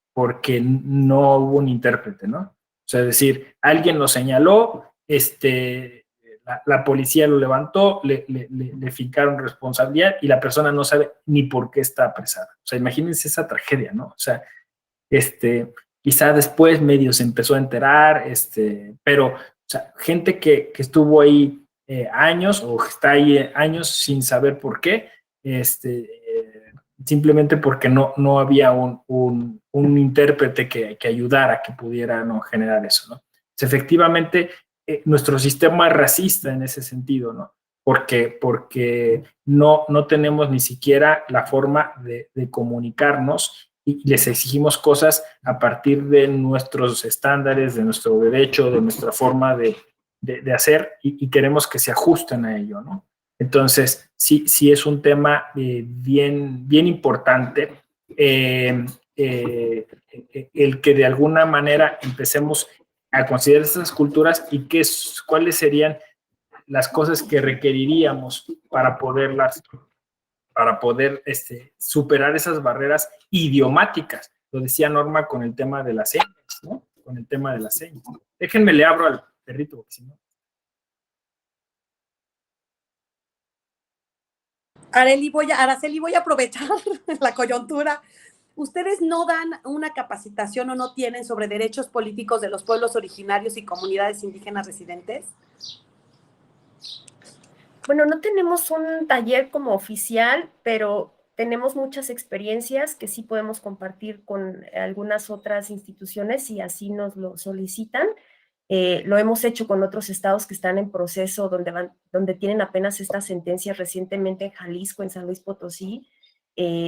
no hubo un intérprete, ¿no? O sea, es decir, alguien lo señaló, la policía lo levantó, le fincaron responsabilidad y la persona no sabe ni por qué está apresada. O sea, imagínense esa tragedia, ¿no? O sea, quizá después medio se empezó a enterar, pero, o sea, gente que estuvo ahí años o está ahí años sin saber por qué, simplemente porque no había un intérprete que ayudara, que pudiera no generar eso, ¿no? Entonces, efectivamente, nuestro sistema es racista en ese sentido, ¿no? Porque no tenemos ni siquiera la forma de comunicarnos y les exigimos cosas a partir de nuestros estándares, de nuestro derecho, de nuestra forma de hacer y queremos que se ajusten a ello, ¿no? Entonces, sí es un tema bien importante el que de alguna manera empecemos a considerar esas culturas y cuáles serían las cosas que requeriríamos para poder superar esas barreras idiomáticas. Lo decía Norma con el tema de las señas, ¿no? Con el tema de las señas. Déjenme le abro al perrito, porque si no. Araceli, voy a aprovechar la coyuntura. ¿Ustedes no dan una capacitación o no tienen sobre derechos políticos de los pueblos originarios y comunidades indígenas residentes? Bueno, no tenemos un taller como oficial, pero tenemos muchas experiencias que sí podemos compartir con algunas otras instituciones si así nos lo solicitan. Lo hemos hecho con otros estados que están en proceso, donde tienen apenas estas sentencias recientemente en Jalisco, en San Luis Potosí.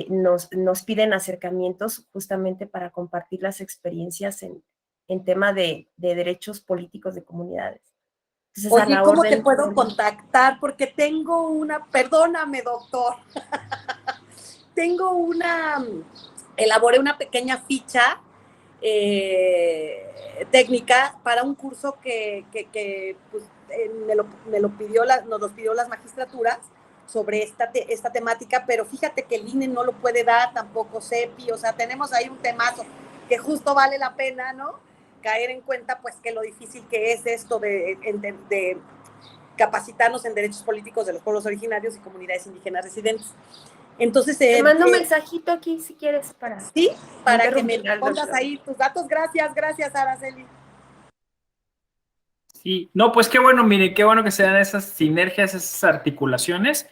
Nos piden acercamientos justamente para compartir las experiencias en tema de derechos políticos de comunidades. Entonces, oye, ¿cómo te puedo contactar? Porque tengo perdóname, doctor, elaboré una pequeña ficha técnica para un curso que pues, nos lo pidió las magistraturas sobre esta temática, pero fíjate que el INE no lo puede dar, tampoco CEPI, o sea, tenemos ahí un temazo que justo vale la pena, ¿no? caer en cuenta pues que lo difícil que es esto de capacitarnos en derechos políticos de los pueblos originarios y comunidades indígenas residentes. Entonces, te mando un mensajito aquí si quieres para... Sí, para que me pongas ahí tus datos. Gracias, Araceli. Sí, no, pues qué bueno, mire, qué bueno que se dan esas sinergias, esas articulaciones,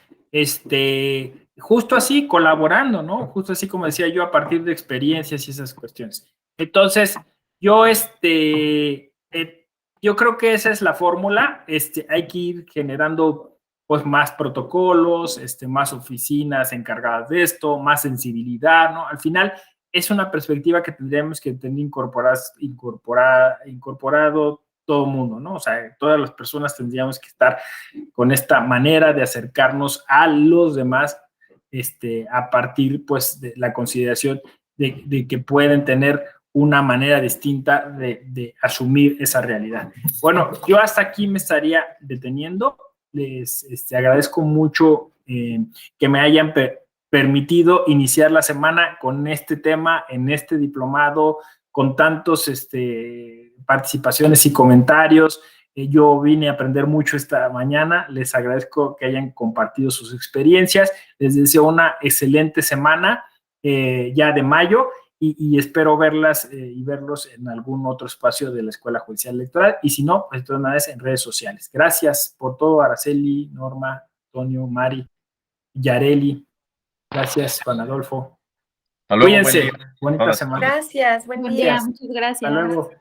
justo así, colaborando, ¿no? Justo así como decía yo, a partir de experiencias y esas cuestiones. Entonces, yo creo que esa es la fórmula, hay que ir generando pues más protocolos, más oficinas encargadas de esto, más sensibilidad, ¿no? Al final es una perspectiva que tendríamos que tener incorporado todo el mundo, ¿no? O sea, todas las personas tendríamos que estar con esta manera de acercarnos a los demás, a partir, pues, de la consideración de que pueden tener una manera distinta de asumir esa realidad. Bueno, yo hasta aquí me estaría deteniendo. Les agradezco mucho que me hayan permitido iniciar la semana con este tema, en este diplomado, con tantos participaciones y comentarios. Yo vine a aprender mucho esta mañana. Les agradezco que hayan compartido sus experiencias. Les deseo una excelente semana ya de mayo y espero verlas y verlos en algún otro espacio de la Escuela Judicial Electoral. Y si no, pues de todas maneras en redes sociales. Gracias por todo, Araceli, Norma, Antonio, Mari, Yareli. Gracias, Juan Adolfo. Hasta luego, Cuídense. Bonita Ahora, semana. Gracias, buen día. Muchas gracias. Hasta luego.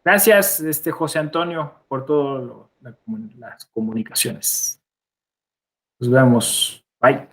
Gracias, José Antonio, por todo las comunicaciones. Nos vemos. Bye.